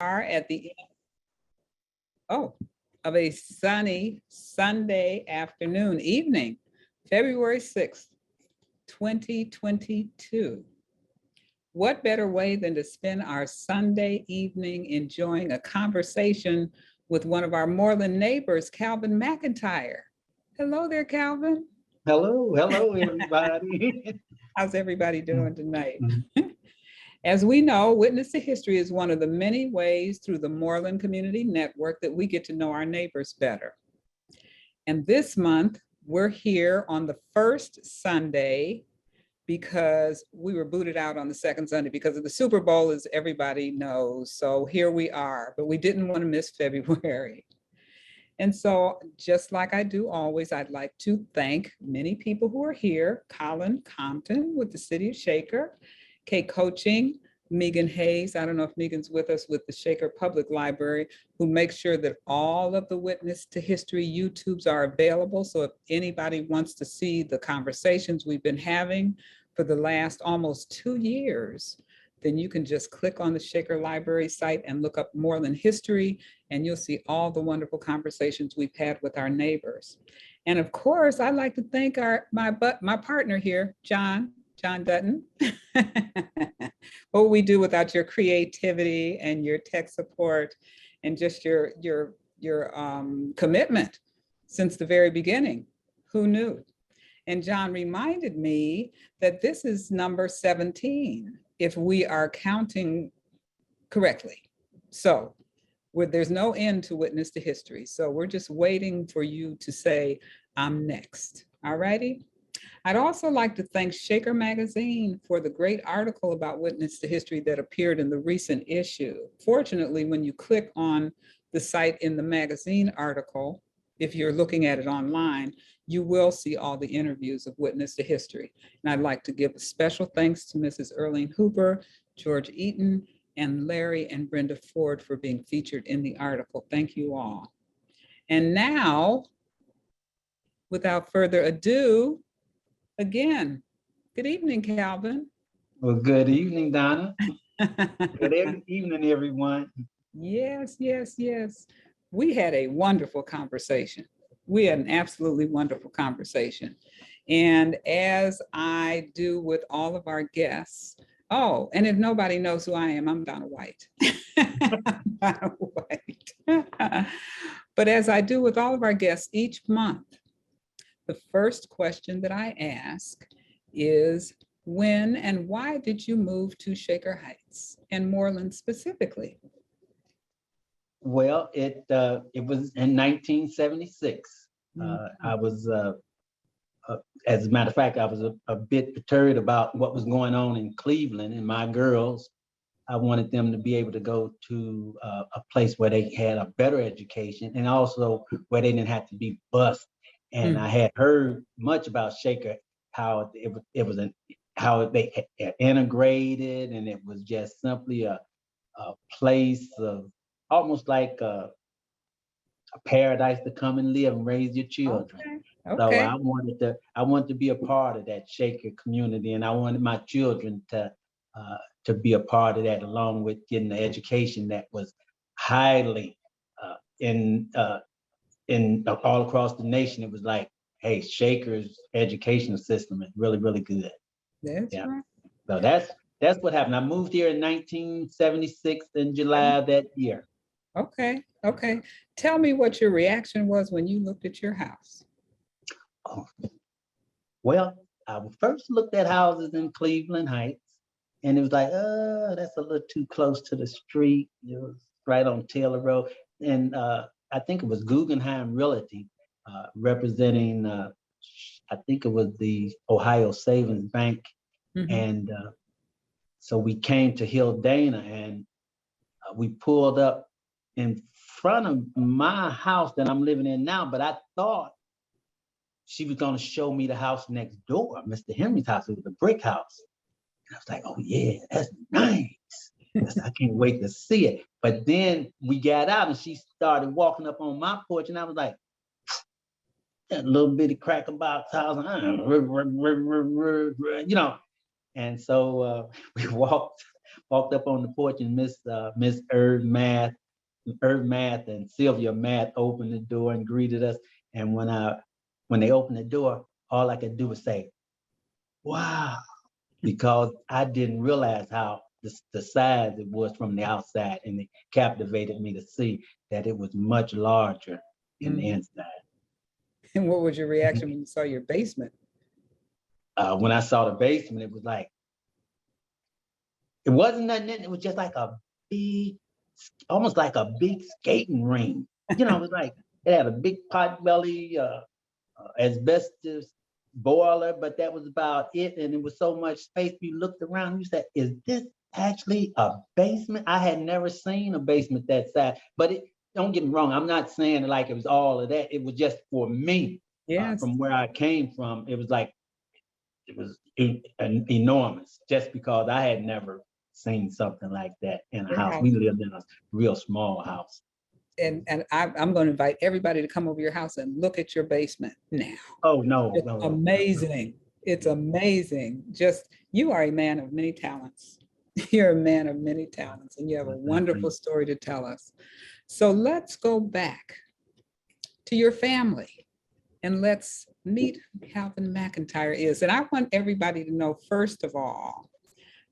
Are at the end of a sunny Sunday afternoon, evening, February 6th, 2022. What better way than to spend our Sunday evening enjoying a conversation with one of our Moreland neighbors, Calvin McIntyre. Hello there, Calvin. Hello, everybody. How's everybody doing tonight? As we know, Witness to History is one of the many ways through the Moreland Community Network that we get to know our neighbors better. And this month, we're here on the first Sunday because we were booted out on the second Sunday because of the Super Bowl, as everybody knows. So here we are, but we didn't want to miss February. And so just like I do always, I'd like to thank many people who are here. Colin Compton with the City of Shaker, Kate Coaching, Megan Hayes. I don't know if Megan's with us with the Shaker Public Library, who makes sure that all of the Witness to History YouTubes are available. So if anybody wants to see the conversations we've been having for the last almost 2 years, then you can just click on the Shaker Library site and look up Moreland History, and you'll see all the wonderful conversations we've had with our neighbors. And of course, I'd like to thank my partner here, John Dutton. What would we do without your creativity and your tech support and just your commitment since the very beginning? Who knew? And John reminded me that this is number 17, if we are counting correctly. So there's no end to Witness to History. So we're just waiting for you to say, I'm next. All righty. I'd also like to thank Shaker Magazine for the great article about Witness to History that appeared in the recent issue. Fortunately, when you click on the site in the magazine article, if you're looking at it online, you will see all the interviews of Witness to History. And I'd like to give a special thanks to Mrs. Earlene Hooper, George Eaton, and Larry and Brenda Ford for being featured in the article. Thank you all. And now, without further ado, again, good evening, Calvin. Well, good evening, Donna. Good evening, everyone. Yes. We had a wonderful conversation. We had an absolutely wonderful conversation. And as I do with all of our guests, and if nobody knows who I am, I'm Donna Whyte. Donna Whyte. But as I do with all of our guests each month, the first question that I ask is, when and why did you move to Shaker Heights and Moreland specifically? Well, it was in 1976. I was, as a matter of fact, I was a bit perturbed about what was going on in Cleveland, and my girls, I wanted them to be able to go to a place where they had a better education and also where they didn't have to be bused. And I had heard much about Shaker, how how they integrated, and it was just simply a place of almost like a paradise to come and live and raise your children. Okay. So I wanted to be a part of that Shaker community, and I wanted my children to be a part of that, along with getting the education that was highly in all across the nation. It was like, hey, Shaker's educational system is really, really good. That's right. So that's what happened. I moved here in 1976 in July of that year. Okay. Tell me what your reaction was when you looked at your house. Oh. Well, I first looked at houses in Cleveland Heights, and it was like, that's a little too close to the street. It was right on Taylor Road. And I think it was Guggenheim Realty representing, I think it was the Ohio Savings Bank. Mm-hmm. And so we came to Hildana, and we pulled up in front of my house that I'm living in now, but I thought she was going to show me the house next door, Mr. Henry's house. It was a brick house. And I was like, oh yeah, that's nice. I can't wait to see it. But then we got out and she started walking up on my porch, and I was like, that little bitty cracker box house, you know. And so we walked Walked up on the porch and Miss Math and Sylvia Math opened the door and greeted us. And when they opened the door, all I could do was say, "Wow," because I didn't realize how the size it was from the outside, and it captivated me to see that it was much larger in the inside. And what was your reaction when you saw your basement? When I saw the basement, it was like, it wasn't nothing, it was just like a big, almost like a big skating ring. It was like, it had a big pot belly, asbestos boiler, but that was about it. And it was so much space. You looked around, you said, is this actually a basement? I had never seen a basement that size, but don't get me wrong, I'm not saying like it was all of that. It was just for me, Yes. from where I came from, it was like, it was enormous, just because I had never seen something like that in a house. We lived in a real small house. And I'm going to invite everybody to come over your house and look at your basement now. Oh, no. It's amazing. It's amazing. Just, you are a man of many talents. You're a man of many talents, and you have a wonderful story to tell us. So let's go back to your family and let's meet who Calvin McIntyre is. And I want everybody to know, first of all,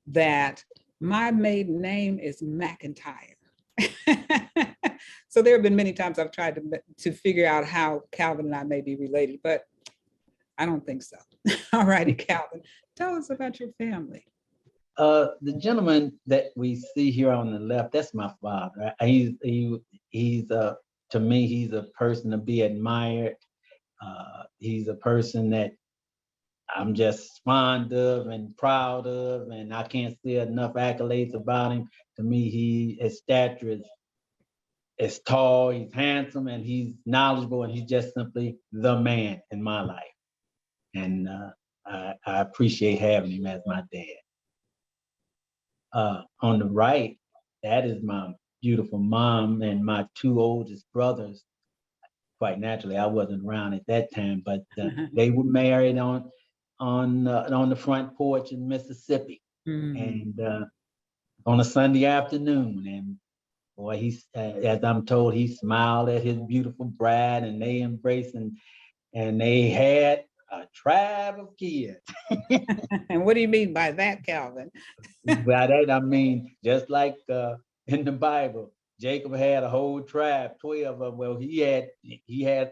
that my maiden name is McIntyre. So there have been many times I've tried to figure out how Calvin and I may be related, but I don't think so. All righty, Calvin, tell us about your family. The gentleman that we see here on the left, that's my father. He's to me, he's a person to be admired. He's a person that I'm just fond of and proud of, and I can't say enough accolades about him. To me, his stature is tall, he's handsome, and he's knowledgeable, and he's just simply the man in my life. And I appreciate having him as my dad. On the right, that is my beautiful mom and my two oldest brothers. Quite naturally, I wasn't around at that time, but they were married on the front porch in Mississippi, and on a Sunday afternoon. And boy, as I'm told, he smiled at his beautiful bride, and they embraced, and they had a tribe of kids. And what do you mean by that, Calvin? By that, I mean, just like in the Bible, Jacob had a whole tribe, 12 of them. Well, he had 12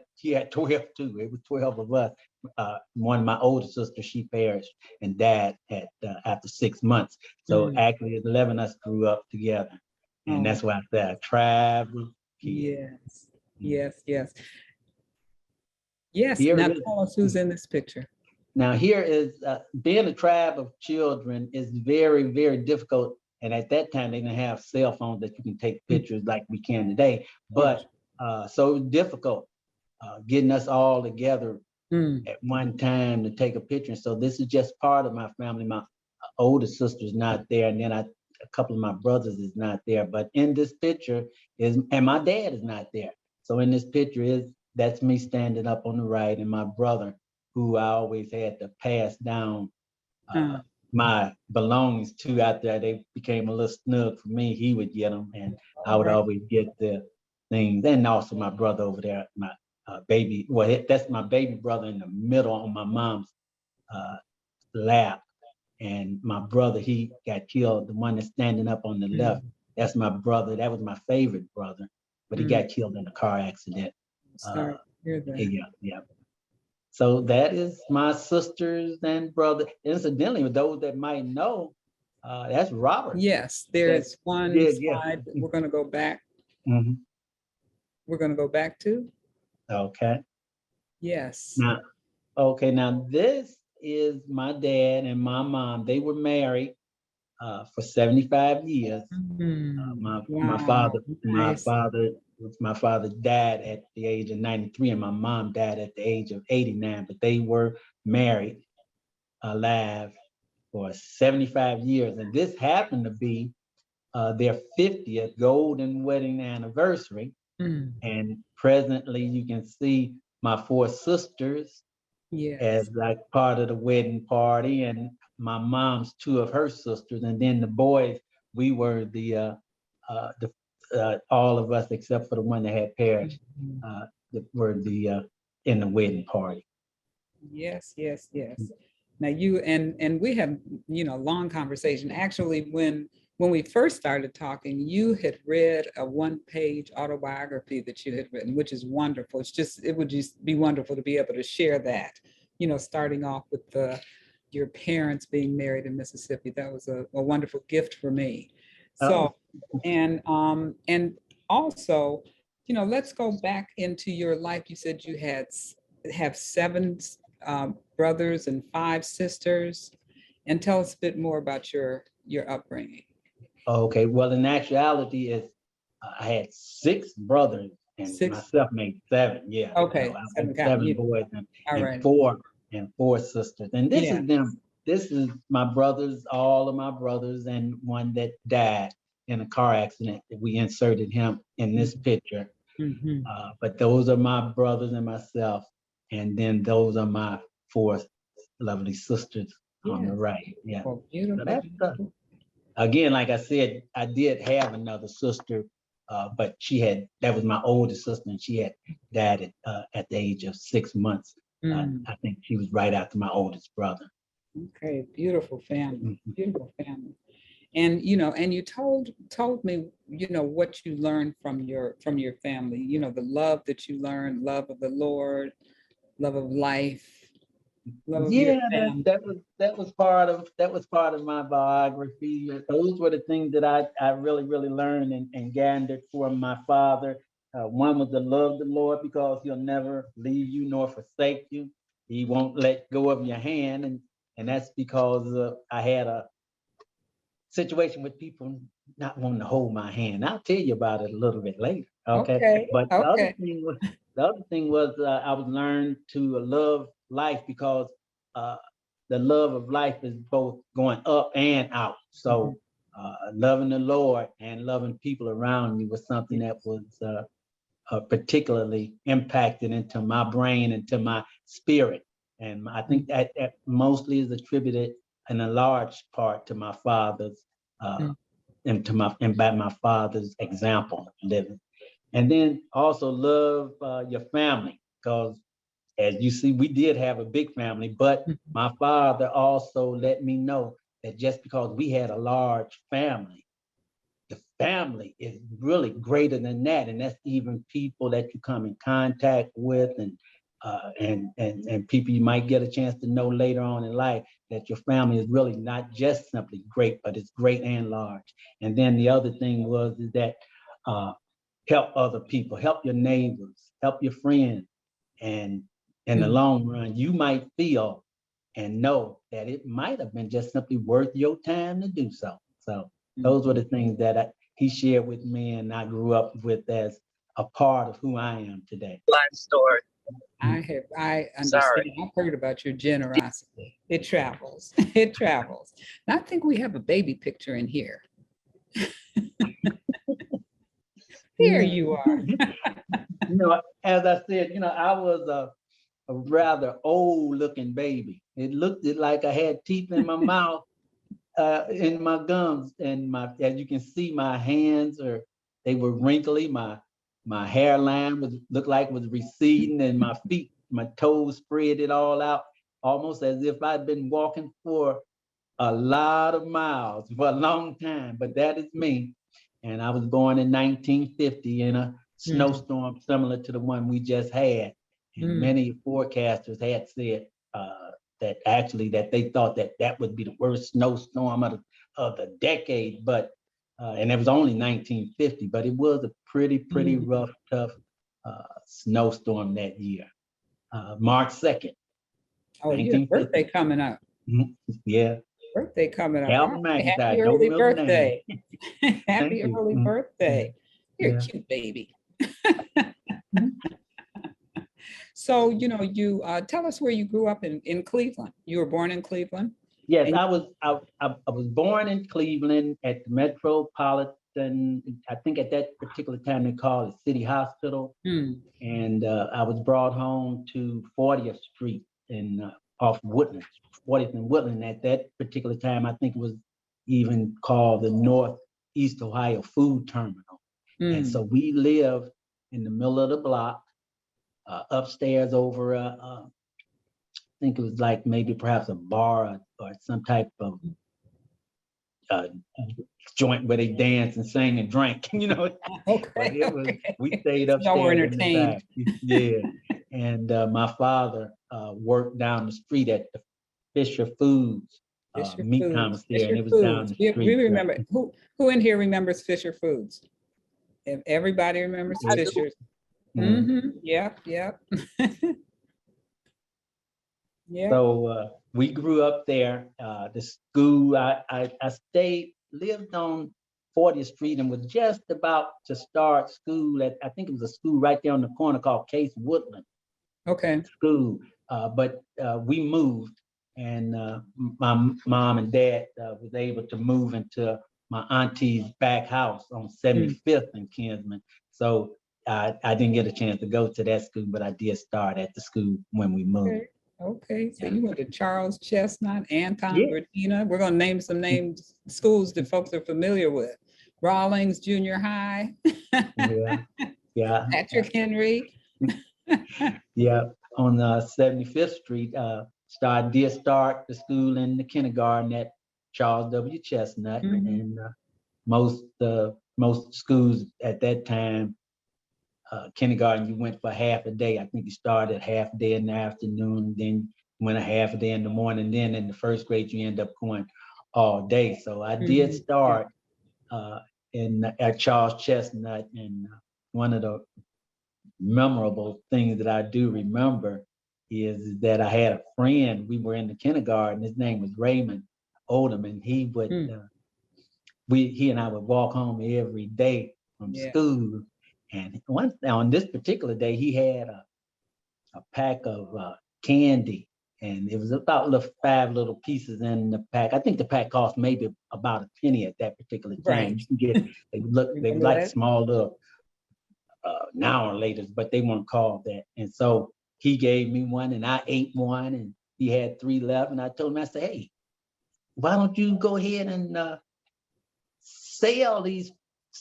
too. It was 12 of us. One of my older sisters, she perished and died after 6 months. So actually, 11 of us grew up together. And that's why I said a tribe of kids. Yes. Now tell us who's in this picture. Now here is, being a tribe of children is very, very difficult. And at that time, they didn't have cell phones that you can take pictures like we can today. But so it was difficult getting us all together at one time to take a picture. So this is just part of my family. My older sister's not there. And then a couple of my brothers is not there. But in this picture and my dad is not there. So in this picture that's me standing up on the right, and my brother, who I always had to pass down my belongings to after they became a little snug for me. He would get them, and I would always get the things. And also my brother over there, my baby, that's my baby brother in the middle on my mom's lap. And my brother, he got killed, the one that's standing up on the left, that's my brother. That was my favorite brother, but he got killed in a car accident. Sorry to hear that. Yeah. So that is my sisters and brother. Incidentally, with those that might know, that's Robert. Yes, there's one slide that we're going to go back. We're going to go back to. Okay. Yes. Now this is my dad and my mom. They were married for 75 years. My father died at the age of 93, and my mom died at the age of 89, but they were married alive for 75 years. And this happened to be their 50th golden wedding anniversary. And presently you can see my 4 sisters as like part of the wedding party, and my mom's 2 of her sisters, and then the boys we were all of us except for the one that had perished that were in the wedding party. Yes, yes, yes. Now you and we had, long conversation. Actually, when we first started talking, you had read a one-page autobiography that you had written, which is wonderful. It would just be wonderful to be able to share that, starting off with your parents being married in Mississippi. That was a wonderful gift for me. So, and also, let's go back into your life. You said you have 7 brothers and 5 sisters, and tell us a bit more about your upbringing. Okay, well, in actuality, I had 6 brothers and 6. myself made 7. Yeah. Okay. So I had 7 boys All and right. 4 sisters. And this Yeah. is them. This is my brothers, all of my brothers, and one that died in a car accident. We inserted him in this picture. Mhm. But those are my brothers and myself. And then those are my 4 lovely sisters on the Yes. right. Yeah. Well, So beautiful. that's again, like I said, I did have another sister, but that was my oldest sister, and she had died at the age of 6 months. Mm. I think she was right after my oldest brother. Okay, beautiful family, Mhm. beautiful family. And and you told me, what you learned from your family, the love that you learned, love of the Lord, love of life, love of your Yeah, family. that was part of my biography. Those were the things that I really learned and gathered from my father. One was to love the Lord because He'll never leave you nor forsake you. He won't let go of your hand, and that's because I had a situation with people not wanting to hold my hand. I'll tell you about it a little bit later. Okay, Okay, but okay. the other thing was I was learned to love life because uh, the love of life is both going up and out. So loving the Lord and loving people around me was something that was particularly impacted into my brain, into my spirit. And I think that mostly is attributed in a large part to my father's and by my father's example of living. And then also love your family, because as you see, we did have a big family, but my father also let me know that just because we had a large family, the family is really greater than that, and that's even people that you come in contact with, and people you might get a chance to know later on in life. That your family is really not just simply great, but it's great and large. And then the other thing is that help other people, help your neighbors, help your friends, and in the long run, you might feel and know that it might have been just simply worth your time to do so. So those were the things that he shared with me, and I grew up with as a part of who I am today. Life story. I understand. Sorry. I've heard about your generosity. It travels. It travels. And I think we have a baby picture in here. Here you are. As I said, I was a rather old looking baby. It looked like I had teeth in my mouth, in my gums, and as you can see, my hands they were wrinkly. My hairline looked like it was receding, and my feet, my toes spread it all out, almost as if I'd been walking for a lot of miles for a long time. But that is me. And I was born in 1950 in a snowstorm similar to the one we just had. And many forecasters had said that they thought that would be the worst snowstorm of the decade. But and it was only 1950, but it was a pretty rough, tough snowstorm that year. March 2nd. Oh, your birthday coming up. Yeah. Birthday coming up. Calvin McIntyre. Happy early birthday. Happy Thank early you. birthday. You're a cute baby. So, you tell us where you grew up in Cleveland. You were born in Cleveland? Yes, I was born in Cleveland at the Metropolitan, I think at that particular time they called it City Hospital. And I was brought home to 40th Street off Woodland, 40th and Woodland. At that particular time, I think it was even called the North East Ohio Food Terminal. And so we lived in the middle of the block, upstairs over I think it was like maybe perhaps a bar or some type of joint where they dance and sing and drink, you know. Okay. But it was, Okay. we stayed Y'all were upstairs in the entertained. back. Yeah. And my father worked down the street at the Fisher Foods Fisher meat Foods. commissary, and Fisher it was down Foods. the We street. remember who in here remembers Fisher Foods? If everybody remembers Yeah. Fisher's. Mhm. Yep. Yep. Yeah. So we grew up there. The school, I lived on 40th Street and was just about to start school at, I think it was a school right there on the corner called Case Woodland Okay. School. But we moved, and my mom and dad was able to move into my auntie's back house on 75th and Kinsman. So I didn't get a chance to go to that school, but I did start at the school when we moved. Okay, so you went to Charles Chestnut, Anton, Yeah. Gradina. We're gonna name some names, schools that folks are familiar with. Rawlings Junior High. Yeah. Patrick Henry. Yeah. On 75th Street, did start the school in the kindergarten at Charles W. Chestnut, and most schools at that time, kindergarten, you went for half a day. I think you started half a day in the afternoon, then went a half a day in the morning. Then in the first grade, you end up going all day. So I did start at Charles Chestnut, and one of the memorable things that I do remember is that I had a friend. We were in the kindergarten. His name was Raymond Odom, and he would he and I would walk home every day from school. And on this particular day, he had a pack of candy, and it was about 5 little pieces in the pack. I think the pack cost maybe about a penny at that particular time. Right. You can get, they were like small little now or later, but they weren't called that. And so he gave me one, and I ate one, and he had 3 left. And I told him, I said, hey, why don't you go ahead and sell these,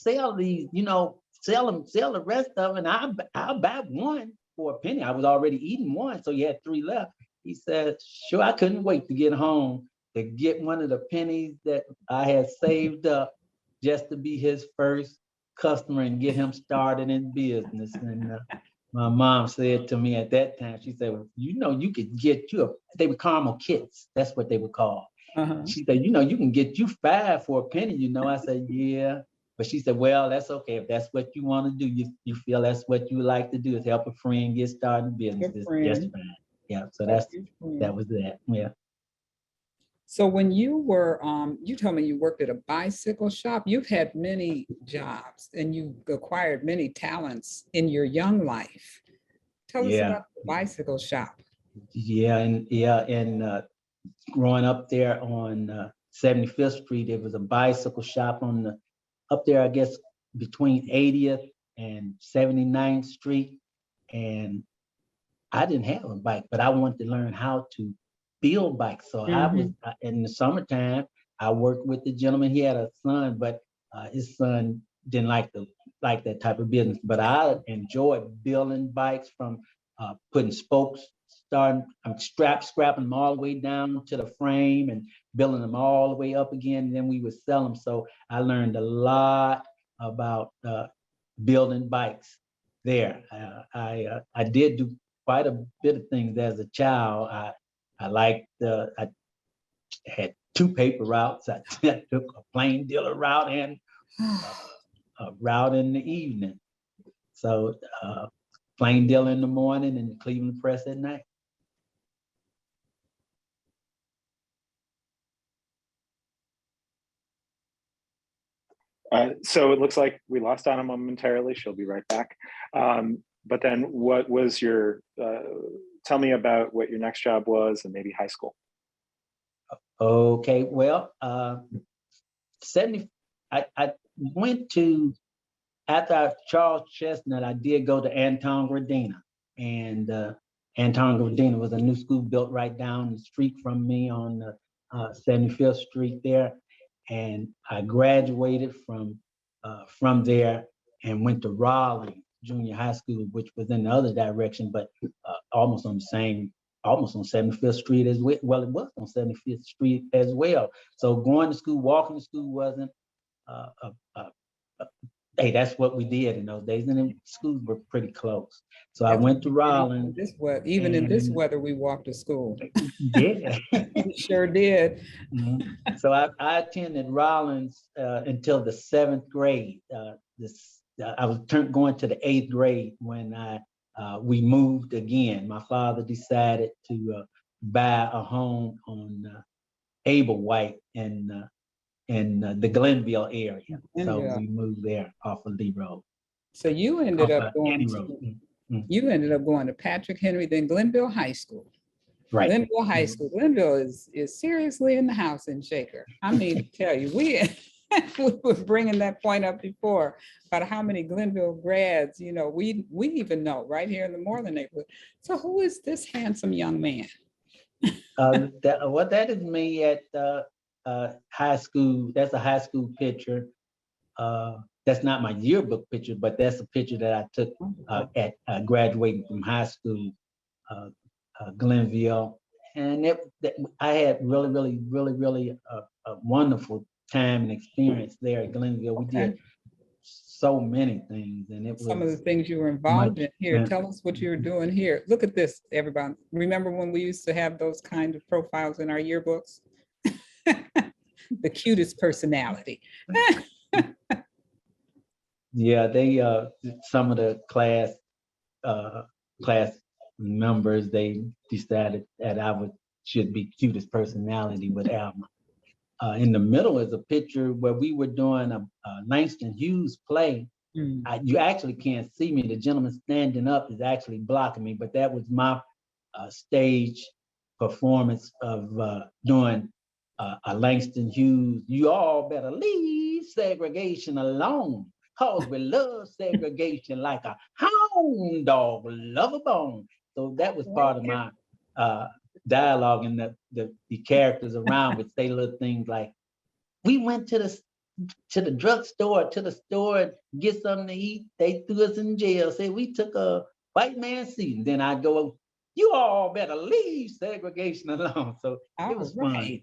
you know, sell the rest of it, and I'll buy one for a penny. I was already eating one, so he had 3 left. He said, sure. I couldn't wait to get home to get one of the pennies that I had saved up just to be his first customer and get him started in business. And my mom said to me at that time, she said, well, you know, you could get you they were caramel kits. That's what they were called. She said, you know, you can get you 5 for a penny, you know. I said, yeah. But she said, well, that's okay. If that's what you want to do, you feel that's what you like to do, is help a friend get started in business. That's fine. Yeah. So that was that. Yeah. So when you were, you told me you worked at a bicycle shop. You've had many jobs and you acquired many talents in your young life. Tell us about the bicycle shop. And growing up there on 75th Street, there was a bicycle shop up there, I guess, between 80th and 79th Street. And I didn't have a bike, but I wanted to learn how to build bikes. So I was in the summertime, I worked with the gentleman. He had a son, but his son didn't like that type of business. But I enjoyed building bikes, from putting spokes, scrapping them all the way down to the frame and building them all the way up again. And then we would sell them. So I learned a lot about building bikes there. I did do quite a bit of things as a child. I had 2 paper routes. I took a plain dealer route and a route in the evening. So plain dealer in the morning and the Cleveland Press at night. So it looks like we lost Donna momentarily. She'll be right back. But then what was tell me about what your next job was and maybe high school. Okay, well, I went to, after Charles Chestnut, I did go to Anton Gradina. And Anton Gradina was a new school built right down the street from me on 75th Street there. and I graduated from there and went to Raleigh Junior High School, which was in the other direction, but almost on 75th Street as well. Well, it was on 75th Street as well. So going to school, walking to school wasn't hey, that's what we did in those days, and the schools were pretty close. So I went to Rollins. Even in this weather, we walked to school. Yeah, We sure did. So I attended Rollins until the 7th grade. I was going to the 8th grade when we moved again. My father decided to buy a home on Whyte in the Glenville area. So we moved there off of Lee Road. So you ended up going to Patrick Henry, then Glenville High School. Right. Glenville High School. Glenville is seriously in the house in Shaker. I mean, to tell you, we were bringing that point up before about how many Glenville grads, we even know right here in the Moreland neighborhood. So who is this handsome young man? That is me at high school. That's a high school picture. That's not my yearbook picture, but that's a picture that I took at graduating from high school, Glenville. And I had really a wonderful time and experience there at Glenville. We did so many things, and it was some of the things you were involved in here. Tell us what you were doing here. Look at this, everybody. Remember when we used to have those kind of profiles in our yearbooks? The cutest personality. Yeah, they some of the class members, they decided that I should be cutest personality with Alma. In the middle is a picture where we were doing a Langston Hughes play. You actually can't see me. The gentleman standing up is actually blocking me, but that was my stage performance of doing a Langston Hughes. You all better leave segregation alone, cause we love segregation like a hound dog love a bone. So that was part of my dialogue, and the characters around would say little things like, we went to the drugstore, to the store, and get something to eat. They threw us in jail, said we took a white man's seat. And then I'd go, you all better leave segregation alone. So it was fun.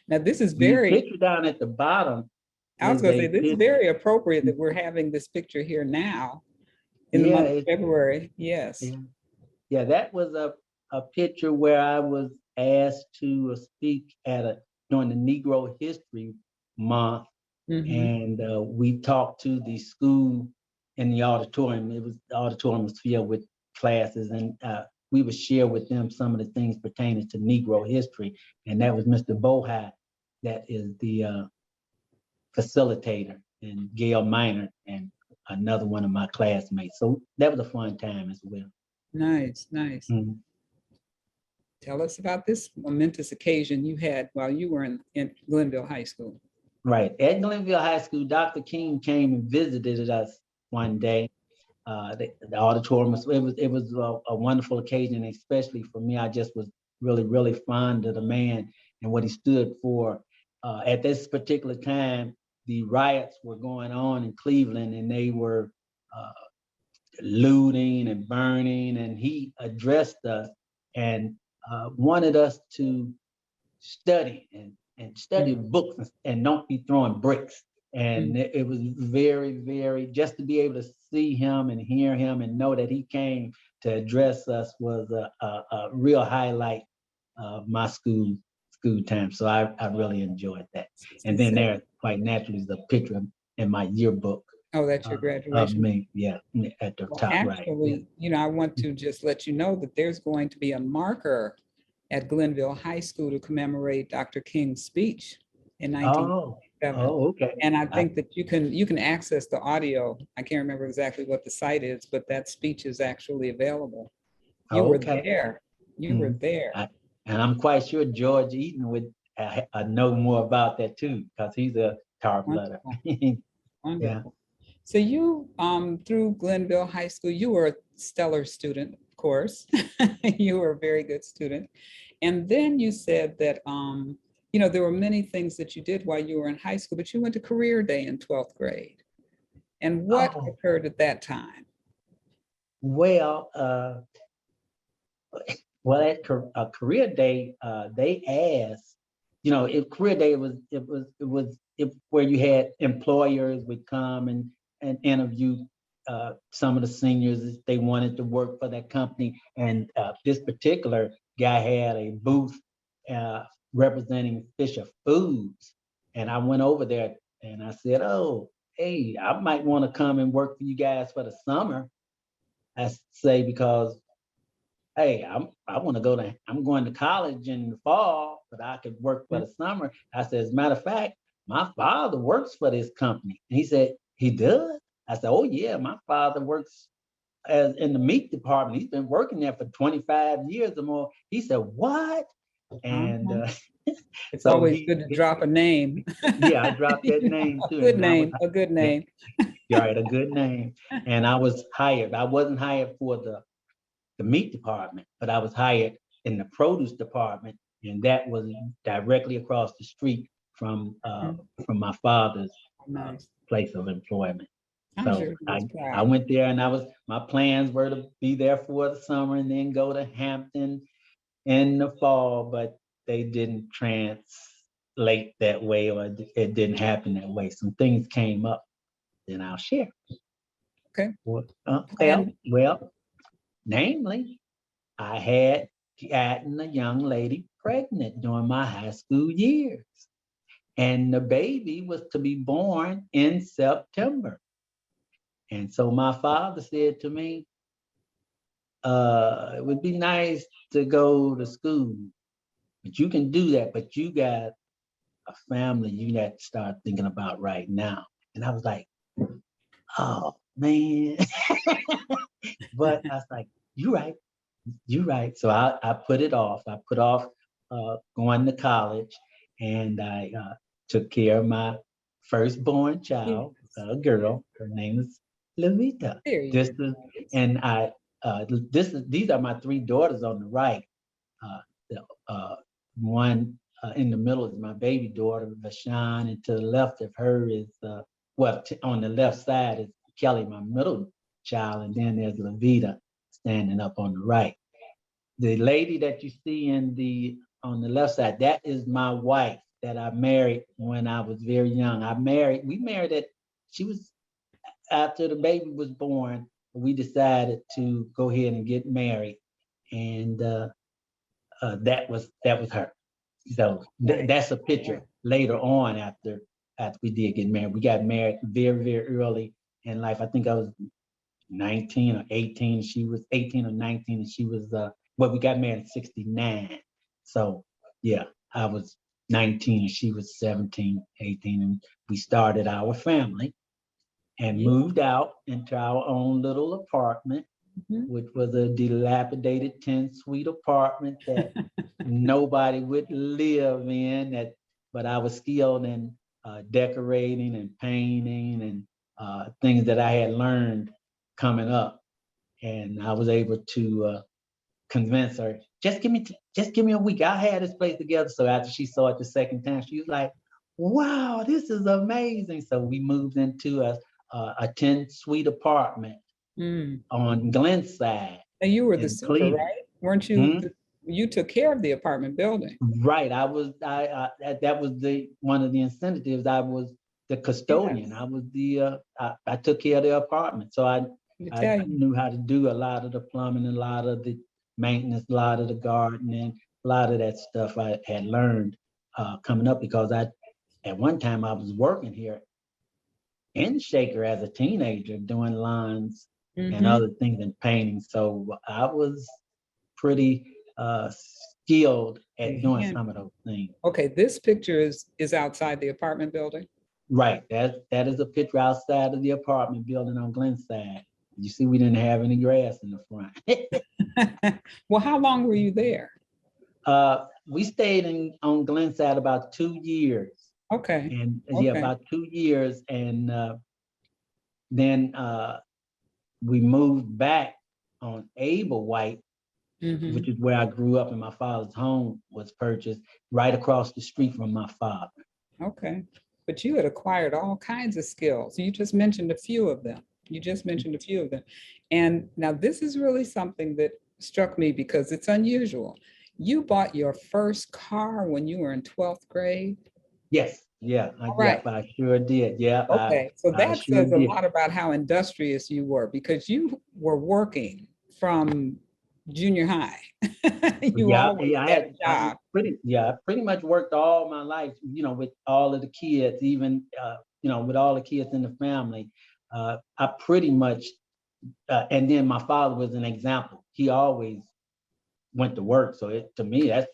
Now this is the picture down at the bottom. I was going to say, this is very appropriate that we're having this picture here now in the month of February. Yes. Yeah, that was a picture where I was asked to speak during the Negro History Month. And we talked to the school in the auditorium. The auditorium was filled with classes, and we would share with them some of the things pertaining to Negro history. And that was Mr. Bohai, that is the facilitator, and Gail Minor, and another one of my classmates. So that was a fun time as well. Nice. Tell us about this momentous occasion you had while you were in Glenville High School. Right. At Glenville High School, Dr. King came and visited us one day. The auditorium, it was a wonderful occasion, especially for me. I just was really fond of the man and what he stood for. At this particular time, the riots were going on in Cleveland, and they were looting and burning, and he addressed us and wanted us to study and study books and don't be throwing bricks. And it was very, just to be able to see him and hear him and know that he came to address us was a real highlight of my school time. So I really enjoyed that. And then there, quite naturally, is a picture in my yearbook. Oh, that's your graduation. Of me, yeah, at the top right. Actually, I want to just let you know that there's going to be a marker at Glenville High School to commemorate Dr. King's speech in 1957. Oh, okay. And I think that you can access the audio. I can't remember exactly what the site is, but that speech is actually available. You were there. You were there. And I'm quite sure George Eaton would know more about that too, because he's a tar bloodder. Wonderful. Yeah. So you, through Glenville High School, you were a stellar student, of course. You were a very good student. And then you said that you know, there were many things that you did while you were in high school, but you went to career day in 12th grade. And what Oh, occurred at that time? well, well, at career day, they asked, you know, if career day where you had employers would come and interview some of the seniors if they wanted to work for that company. And this particular guy had a booth representing Fisher Foods. And I went over there and I said, oh, hey, I might want to come and work for you guys for the summer. I say, because hey, I'm going to college in the fall, but I could work for the summer. I said, as a matter of fact, my father works for this company. And he said, he does? I said, oh yeah, my father works as in the meat department. He's been working there for 25 years or more. He said, what? And It's so always good to drop a name. yeah, I dropped that name too. A good name, a good name. Yeah, right, a good name. And I was hired. I wasn't hired for the meat department, but I was hired in the produce department, and that was directly across the street from my father's place of employment. So I went there, and my plans were to be there for the summer and then go to Hampton in the fall, but they didn't translate that way, or it didn't happen that way. Some things came up, then I'll share. Okay. Well, namely, I had gotten a young lady pregnant during my high school years, and the baby was to be born in September. And so my father said to me, it would be nice to go to school, but you can do that, but you got a family you got to start thinking about right now. And I was like, oh man. But I was like, you're right. So I put it off. I put off going to college, and I took care of my firstborn child, a girl. Her name is Levita. These are my three daughters on the right. One in the middle is my baby daughter, Vashawn, and to the left of her is on the left side is Kelly, my middle child, and then there's Levita standing up on the right. The lady that you see on the left side, that is my wife that I married when I was very young. We married after the baby was born, we decided to go ahead and get married. And that was her. So that's a picture later on after we did get married. We got married very, very early in life. I think I was 19 or 18. She was 18 or 19, and she was we got married in 69. So yeah, I was 19 and she was 17, 18, and we started our family and moved out into our own little apartment, which was a dilapidated 10-suite apartment that nobody would live in. But I was skilled in decorating and painting and things that I had learned coming up, and I was able to convince her, just give me a week. I'll have this place together. So after she saw it the second time, she was like, wow, this is amazing. So we moved into a 10-suite apartment on Glenside. And you were the super, Cleveland. right? Weren't you? You took care of the apartment building. Right. That was one of the incentives. I was the custodian. Yes. I was I took care of the apartment. So I knew how to do a lot of the plumbing, a lot of the maintenance, a lot of the gardening, a lot of that stuff I had learned coming up, because at one time I was working here in Shaker as a teenager doing lawns and other things in painting. So I was pretty skilled at doing some of those things. Okay, this picture is outside the apartment building? Right, that is a picture outside of the apartment building on Glenside. You see, we didn't have any grass in the front. Well, how long were you there? We stayed on Glenside about 2 years. Okay. And yeah, about 2 years. And then we moved back on Whyte which is where I grew up, and my father's home was purchased right across the street from my father. Okay. But you had acquired all kinds of skills. You just mentioned a few of them. And now this is really something that struck me because it's unusual. You bought your first car when you were in 12th grade. Yes, Right. I sure did. Yeah, Okay. So I that sure says a did. lot about how industrious you were because you were working from junior high. You always had a job. I pretty much worked all my life, with all of the kids, even, with all the kids in the family. I pretty much, and then my father was an example. He always went to work. So to me, that's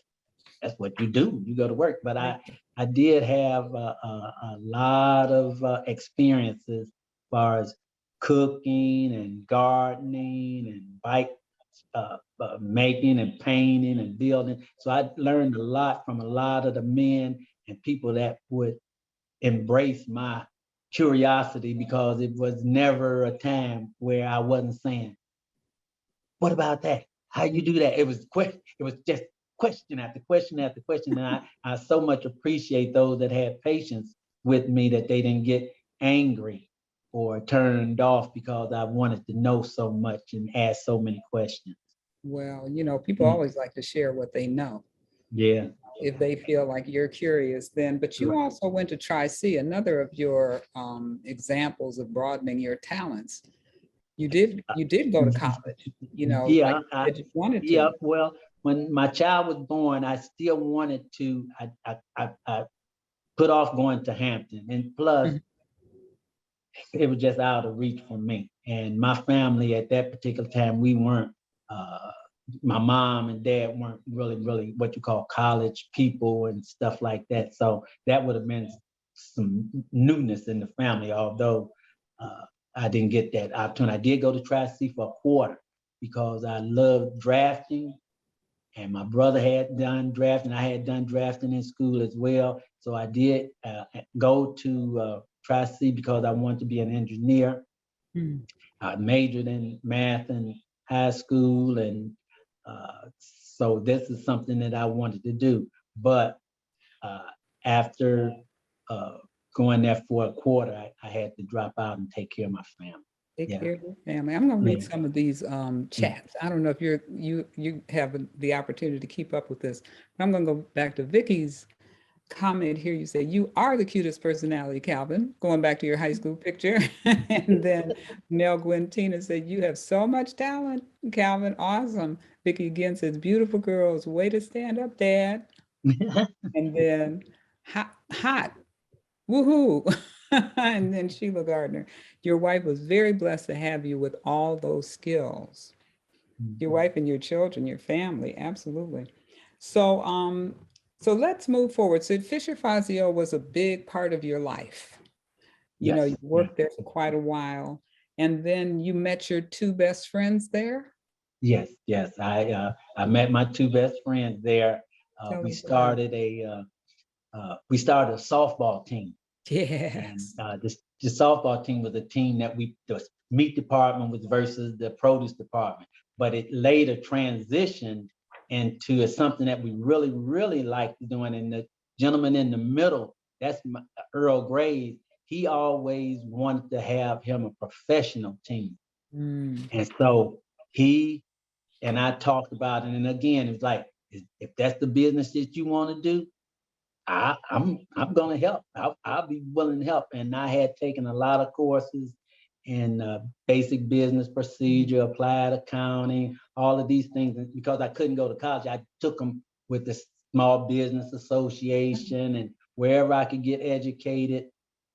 what you do. You go to work. But I did have a lot of experiences as far as cooking and gardening and bike making and painting and building. So I learned a lot from a lot of the men and people that would embrace my curiosity, because it was never a time where I wasn't saying, what about that? How you do that? It was just question after question after question. And I so much appreciate those that had patience with me, that they didn't get angry or turned off because I wanted to know so much and ask so many questions. Well, people always like to share what they know. Yeah. If they feel like you're curious, then, but you also went to Tri-C, another of your examples of broadening your talents. You did go to college, Yeah, like you wanted to. well, when my child was born, I still wanted to, I put off going to Hampton, and plus it was just out of reach for me. And my family at that particular time, we weren't, my mom and dad weren't really what you call college people and stuff like that. So that would have been some newness in the family, although I didn't get that opportunity. I did go to Tri-C for a quarter because I loved drafting, and my brother had done drafting. I had done drafting in school as well. So I did go to Tri-C because I wanted to be an engineer. I majored in math in high school, and so this is something that I wanted to do. But after going there for a quarter, I had to drop out and take care of my family. Take care of your family. I'm going to read some of these chats. I don't know if you have the opportunity to keep up with this, but I'm going to go back to Vicky's comment here. You say, you are the cutest personality, Calvin, going back to your high school picture. And then Nell Gwentina said, you have so much talent, Calvin. Awesome. Vicky again says, beautiful girls, way to stand up, Dad. And then hot, woohoo. And then Sheila Gardner, your wife was very blessed to have you with all those skills. Your wife and your children, your family, absolutely. So so let's move forward. So Fisher Fazio was a big part of your life. Yes. You worked there for quite a while, and then you met your two best friends there. Yes. I met my two best friends there. We started a softball team. Yes. And the softball team was a team that the meat department was versus the produce department. But it later transitioned into something that we really liked doing. And the gentleman in the middle, that's Earl Graves, he always wanted to have him a professional team. And so he and I talked about it. And again, it's like, if that's the business that you want to do, I'm gonna help. I'll be willing to help. And I had taken a lot of courses in basic business procedure, applied accounting, all of these things. And because I couldn't go to college, I took them with the Small Business Association and wherever I could get educated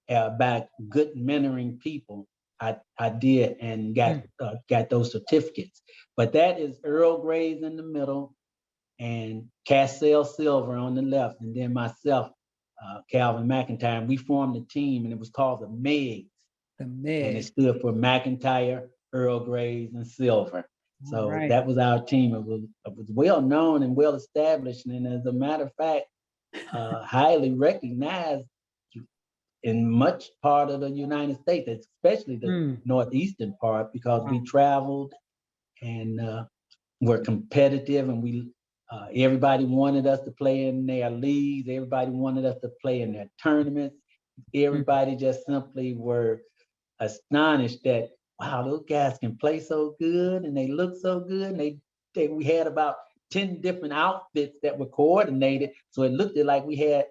about good mentoring people. I did and got those certificates. But that is Earl Graves in the middle, and Cassell Silver on the left, and then myself, Calvin McIntyre. And we formed a team, and it was called the MEGS. And it stood for McIntyre, Earl Graves, and Silver. So that was our team. It was well known and well established, and as a matter of fact, highly recognized in much part of the United States, especially the northeastern part, because we traveled and were competitive, and everybody wanted us to play in their leagues. Everybody wanted us to play in their tournaments. Everybody just simply were astonished that, wow, those guys can play so good and they look so good. And we had about 10 different outfits that were coordinated. So it looked like we had,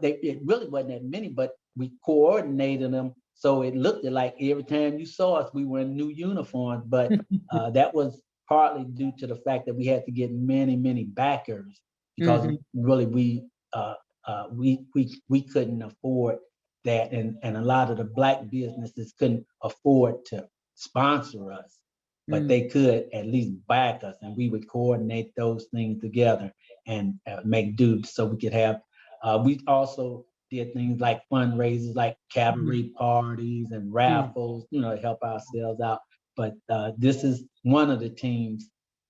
it really wasn't that many, but we coordinated them. So it looked like every time you saw us, we were in new uniforms. But that was partly due to the fact that we had to get many, many backers, because really we couldn't afford that, and a lot of the Black businesses couldn't afford to sponsor us, but they could at least back us, and we would coordinate those things together and make do so we could have. We also did things like fundraisers, like cabaret parties and raffles, to help ourselves out. But this is one of the teams,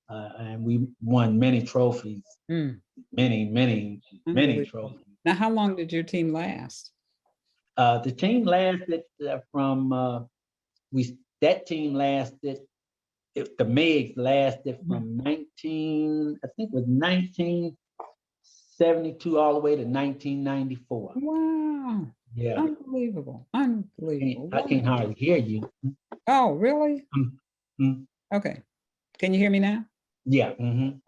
and we won many trophies, many trophies. Now, how long did your team last? The team lasted that team lasted, the Megs lasted from 1972 all the way to 1994. Wow. Yeah. Unbelievable. Unbelievable. I can't hardly hear you. Oh, really? Okay. Can you hear me now? Yeah.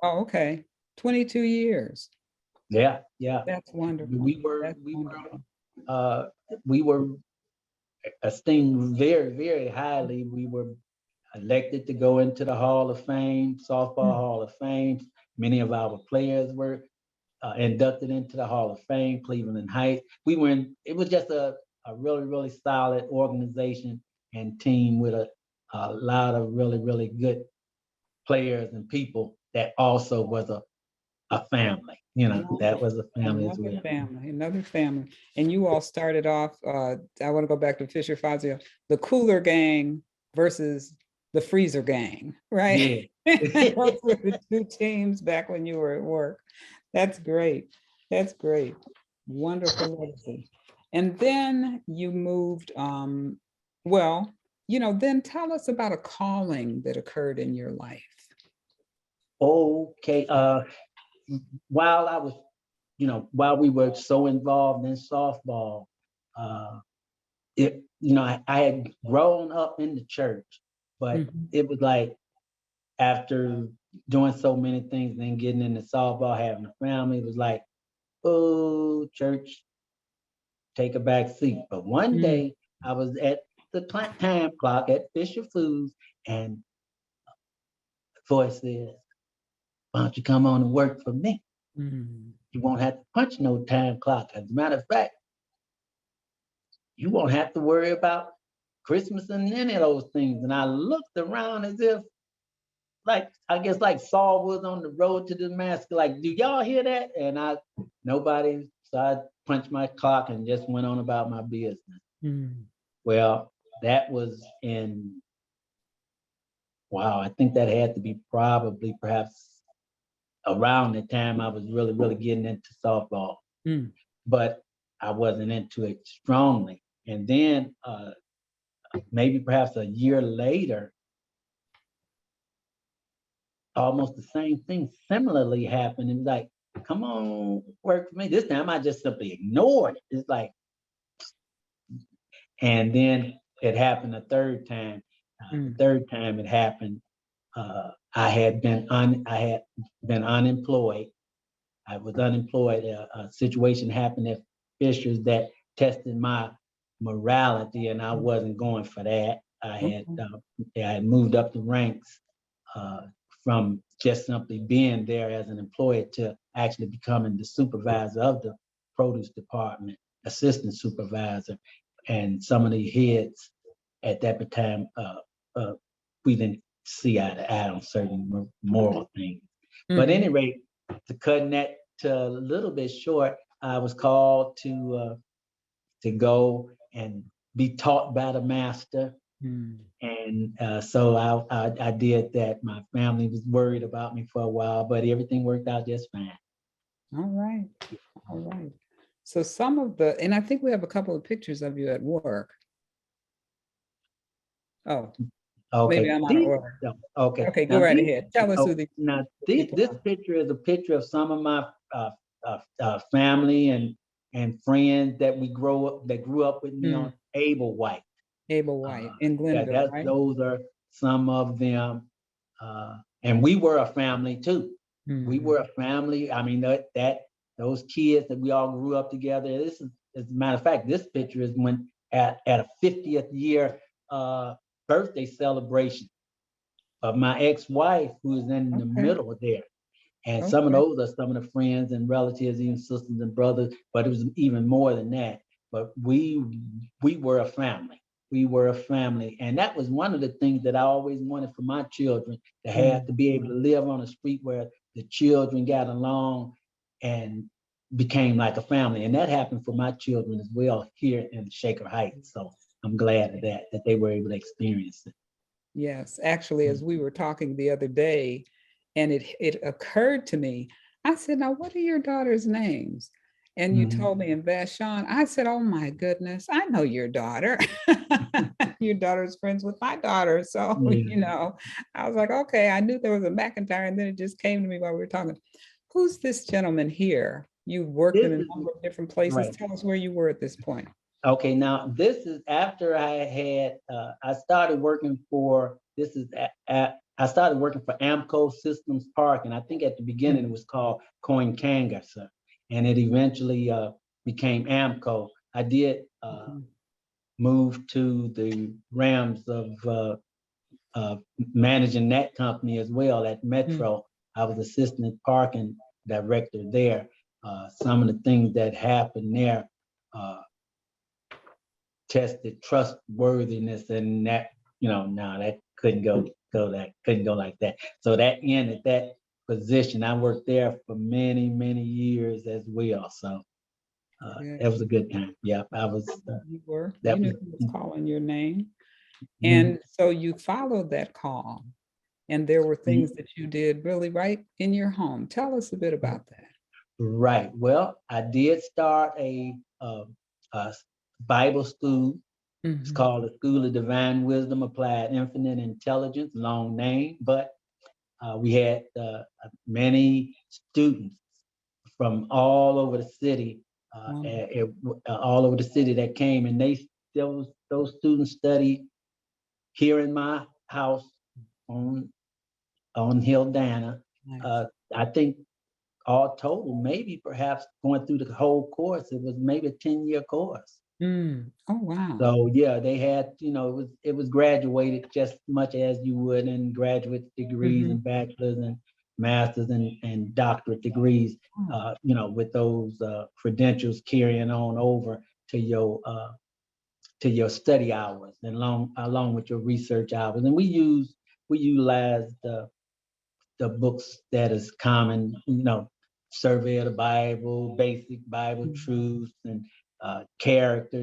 Oh, okay. 22 years. Yeah. That's wonderful. We were esteemed very, very highly. We were elected to go into the Hall of Fame, Softball Hall of Fame. Many of our players were inducted into the Hall of Fame, Cleveland Heights. It was just a really, really solid organization and team with a lot of really, really good players and people that also was a family. That was a family as well. Another family. And you all started off, I want to go back to Fisher Fazio, the Cooler Gang versus the Freezer Gang, right? Yeah. Those were the two teams back when you were at work. That's great. That's great. Wonderful legacy. And then you moved, then tell us about a calling that occurred in your life. Okay. While I was, while we were so involved in softball, I had grown up in the church, but it was like after doing so many things, then getting into softball, having a family, it was like, oh, church, take a back seat. But one day I was at the time clock at Fisher Foods, and the voice says, why don't you come on and work for me? You won't have to punch no time clock. As a matter of fact, you won't have to worry about Christmas and any of those things. And I looked around as if, like Saul was on the road to Damascus, like, do y'all hear that? And nobody, so I punched my clock and just went on about my business. Well, that was I think that had to be perhaps around the time I was really, really getting into softball. But I wasn't into it strongly. And then maybe perhaps a year later, almost the same thing similarly happened. And like, come on, work for me. This time I just simply ignored it. It's like, and then it happened a third time. The third time it happened, I had been unemployed. I was unemployed. A situation happened at Fisher's that tested my morality, and I wasn't going for that. I had moved up the ranks from just simply being there as an employee to actually becoming the supervisor of the produce department, assistant supervisor, and some of the heads at that time, we didn't see eye to eye on certain moral things. But at any rate, to cut that to a little bit short, I was called to go and be taught by the master. And so I did that. My family was worried about me for a while, but everything worked out just fine. All right. So and I think we have a couple of pictures of you at work. Oh, Okay. Maybe I'm out of order. Okay. Okay, go Now right these, ahead. Tell us who the now people this are. picture is a picture of some of my family and friends that grew up with me on Abel White. Abel Whyte in Yeah, Glenville, right? those are some of them. And we were a family too. We were a family. I mean, those kids that we all grew up together. This is, as a matter of fact, this picture is when at a 50th year birthday celebration of my ex-wife, who is in the middle there. And some of those are some of the friends and relatives, even sisters and brothers, but it was even more than that. But we were a family. We were a family. And that was one of the things that I always wanted for my children, to have to be able to live on a street where the children got along and became like a family. And that happened for my children as well here in Shaker Heights. So I'm glad of that they were able to experience it. Yes, actually, as we were talking the other day, and it occurred to me, I said, now, what are your daughter's names? And you told me, and Vashon, I said, oh my goodness, I know your daughter. Your daughter's friends with my daughter. So, you know, I was like, okay, I knew there was a McIntyre, and then it just came to me while we were talking. Who's this gentleman here? You've worked in a number of different places. Right. Tell us where you were at this point. Okay, now this is after I had, I started working for, I started working for Amco Systems Park, and I think at the beginning it was called Coincangasa, and it eventually became Amco. I did move to the realms of managing that company as well at Metro. I was assistant parking director there. Some of the things that happened there tested trustworthiness, and that, no, that couldn't couldn't go like that. So that ended that position. I worked there for many, many years as well. So it was a good time. Yeah, I was. You were. That You knew was, who was calling your name. And so you followed that call, and there were things that you did really right in your home. Tell us a bit about that. right. Well, I did start a Bible school. It's called the School of Divine Wisdom Applied Infinite Intelligence, long name, but we had many students from all over the city, all over the city that came, and those students studied here in my house on Hildana. Nice. I think all total, maybe perhaps going through the whole course, it was maybe a 10-year course. Oh, wow. So yeah, they had, it was graduated just as much as you would in graduate degrees and bachelor's and master's and doctorate degrees, with those credentials carrying on over to your study hours and along with your research hours. And we utilized the books that is common, Survey of the Bible, Basic Bible Truths, and character,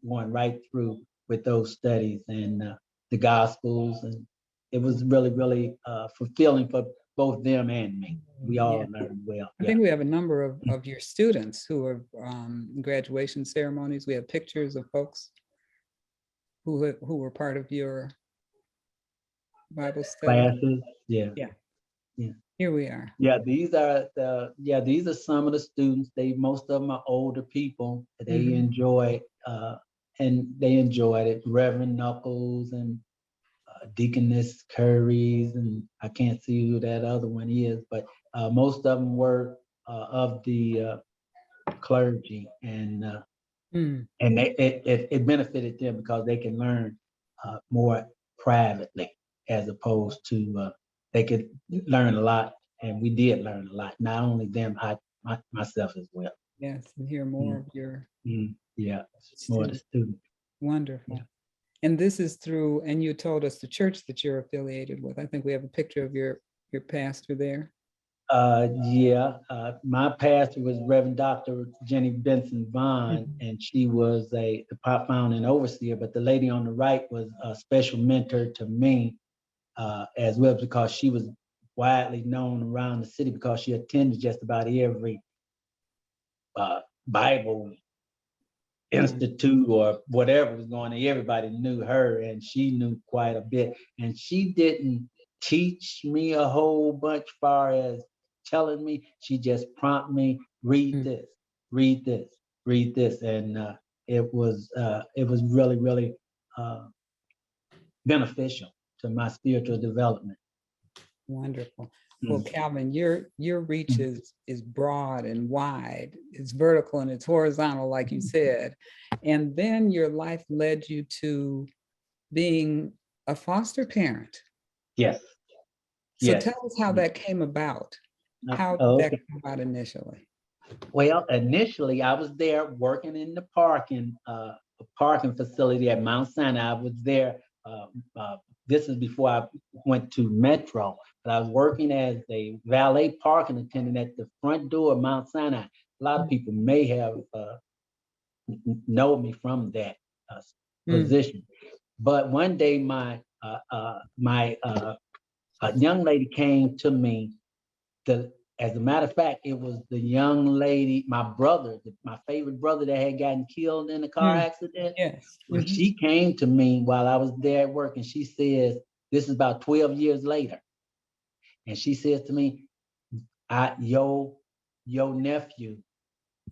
going right through with those studies and the Gospels. And it was really, really fulfilling for both them and me. We all learned well. I think we have a number of your students who are graduation ceremonies. We have pictures of folks who were part of your Bible study. Classes, yeah. Here we are. Yeah, these are some of the students. Most of them are older people. They enjoy it. Reverend Knuckles and Deaconess Curry's, and I can't see who that other one is, but most of them were of the clergy, and it benefited them because they can learn more privately, as opposed to they could learn a lot, and we did learn a lot. Not only them, myself as well. Yes, and hear more of your more of the students. Wonderful. And this is through, and you told us the church that you're affiliated with. I think we have a picture of your pastor there. My pastor was Reverend Dr. Jenny Benson Vaughn, and she was the founding overseer, but the lady on the right was a special mentor to me as well, because she was widely known around the city because she attended just about every Bible institute or whatever was going on. Everybody knew her, and she knew quite a bit. And she didn't teach me a whole bunch far as telling me. She just prompted me, read this, read this, read this. And it was really, really beneficial to my spiritual development. Wonderful. Well, Calvin, your reach is broad and wide. It's vertical and it's horizontal, like you said. And then your life led you to being a foster parent. Yes. So yes. tell us how that came about. How did that come about initially? Well, initially I was there working in the parking facility at Mount Sinai. I was there. This is before I went to Metro, but I was working as a valet parking attendant at the front door of Mount Sinai. A lot of people may have know me from that position. But one day, my young lady came to me. As a matter of fact, it was the young lady, my brother, my favorite brother that had gotten killed in a car accident. Yes. When she came to me while I was there at work, and she says, this is about 12 years later. And she says to me, your nephew,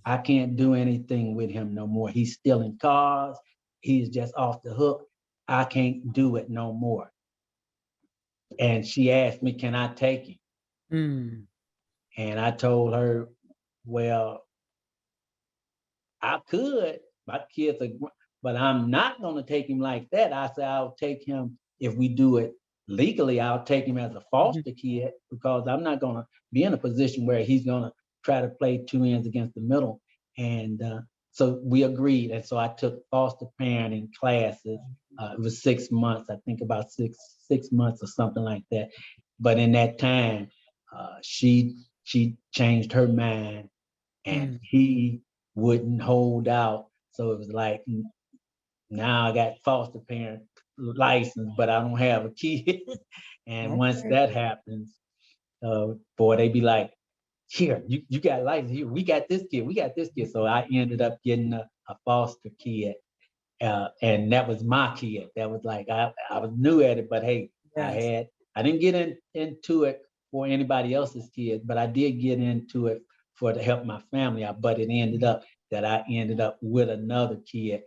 I can't do anything with him no more. He's stealing cars. He's just off the hook. I can't do it no more. And she asked me, can I take him? And I told her, well, I could. My kids are, but I'm not going to take him like that. I said, I'll take him if we do it legally. I'll take him as a foster kid, because I'm not going to be in a position where he's going to try to play two ends against the middle. And so we agreed. And so I took foster parenting classes. It was 6 months, I think about six months or something like that. But in that time, she changed her mind, and he wouldn't hold out. So it was like, now I got foster parent license, but I don't have a kid. And once that happens, boy, they be like, here, you got license, here, we got this kid. So I ended up getting a foster kid. And that was my kid. That was like, I was new at it, but hey, I didn't get into it for anybody else's kids, but I did get into it to help my family out. But it ended up that I ended up with another kid.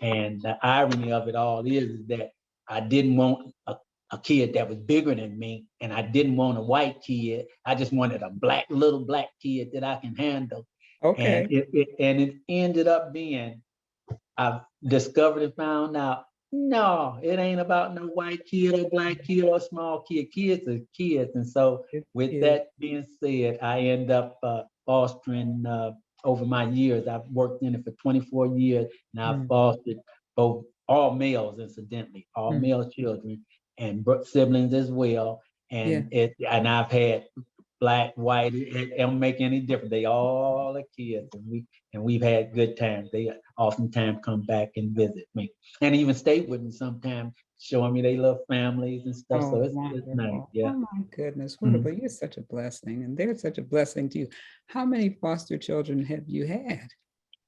And the irony of it all is that I didn't want a kid that was bigger than me, and I didn't want a white kid. I just wanted a little black kid that I can handle. Okay. And it ended up being, I've discovered and found out, no, it ain't about no white kid or black kid or small kid. Kids are kids. And so with that being said, I end up fostering over my years. I've worked in it for 24 years, and I've fostered all males, incidentally, all male children and siblings as well. And and I've had black, white, it don't make any difference. They all are kids, and we've had good times. They oftentimes come back and visit me, and even stay with me sometimes, showing me they love families and stuff. So it's nice. Yeah. Oh my goodness, wonderful! You're such a blessing, and they're such a blessing to you. How many foster children have you had?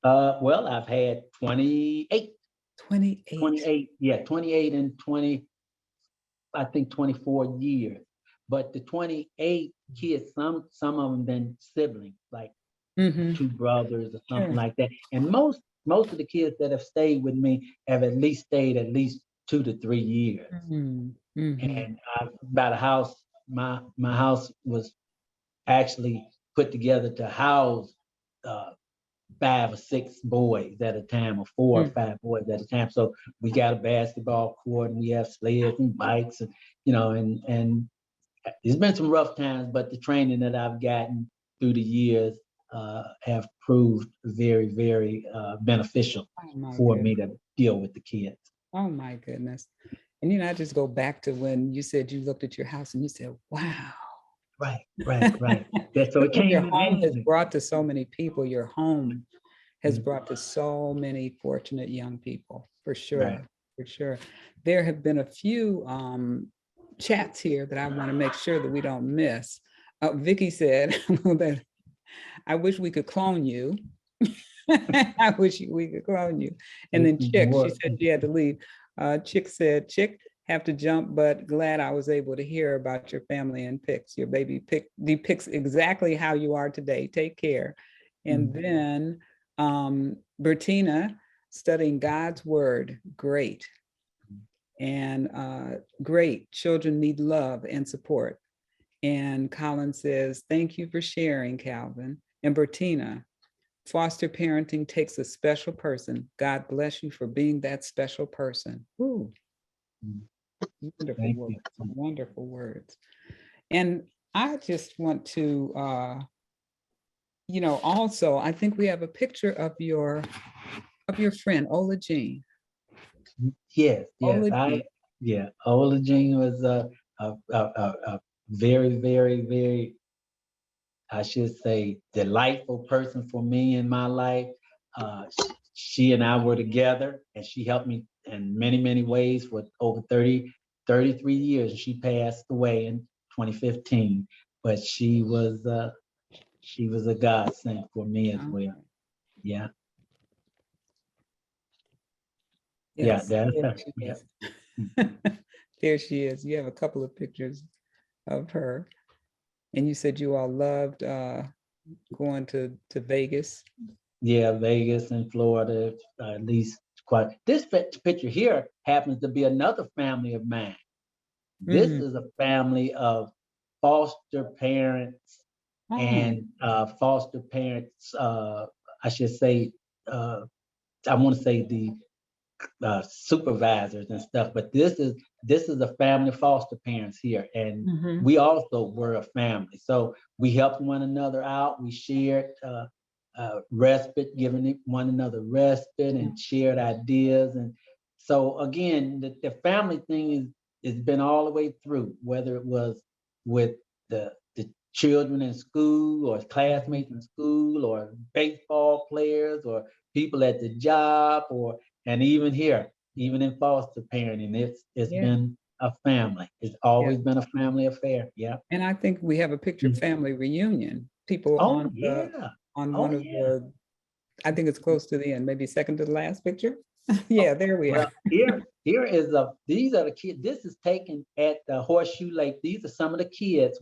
Well, I've had 28. 28. 28. Yeah, 28 and 20. I think 24 years. But the 28 kids, some of them been siblings, like two brothers or something like that. And most of the kids that have stayed with me have at least stayed at least 2 to 3 years. And I've got a house. My house was actually put together to house 5 or 6 boys at a time, or 4 or 5 boys at a time. So we got a basketball court, and we have sleds and bikes, and and it's been some rough times, but the training that I've gotten through the years have proved very, very beneficial for me to deal with the kids. Oh my goodness. And I just go back to when you said you looked at your house and you said, wow. Right. So it came. Your home has brought to so many people. Your home has brought to so many fortunate young people, for sure. For sure. There have been a few chats here that I want to make sure that we don't miss. Vicky said that I wish we could clone you. I wish we could clone you. And then Chick, she said she had to leave. Chick said, Chick, have to jump, but glad I was able to hear about your family and pics. Your baby pic depicts exactly how you are today. Take care. And then Bertina, studying God's word. Great. And great. Children need love and support. And Colin says, thank you for sharing, Calvin. And Bertina, foster parenting takes a special person. God bless you for being that special person. Ooh. Wonderful words, wonderful words. And I just want to, also, I think we have a picture of your friend, Ola Jean. Yes, Ola Jean. Ola Jean was a very, very, very, I should say, delightful person for me in my life. She and I were together, and she helped me in many, many ways for over 33 years. She passed away in 2015, but she was a godsend for me as well. Yeah. Yes, Yeah, that's her. Yeah. There she is. You have a couple of pictures of her. And you said you all loved going to Vegas. Yeah, Vegas and Florida, at least quite. This picture here happens to be another family of mine. This is a family of foster parents and foster parents, I should say, I want to say the supervisors and stuff, but this is a family of foster parents here, and we also were a family. So we helped one another out. We shared respite, giving one another respite, and shared ideas. And so again, the family thing has been all the way through, whether it was with the children in school or classmates in school or baseball players or people at the job and even here, even in foster parenting, it's been a family. It's always been a family affair. Yeah. And I think we have a picture family reunion. People on one of the, I think it's close to the end, maybe second to the last picture. There we are. Here is these are the kids. This is taken at the Horseshoe Lake. These are some of the kids.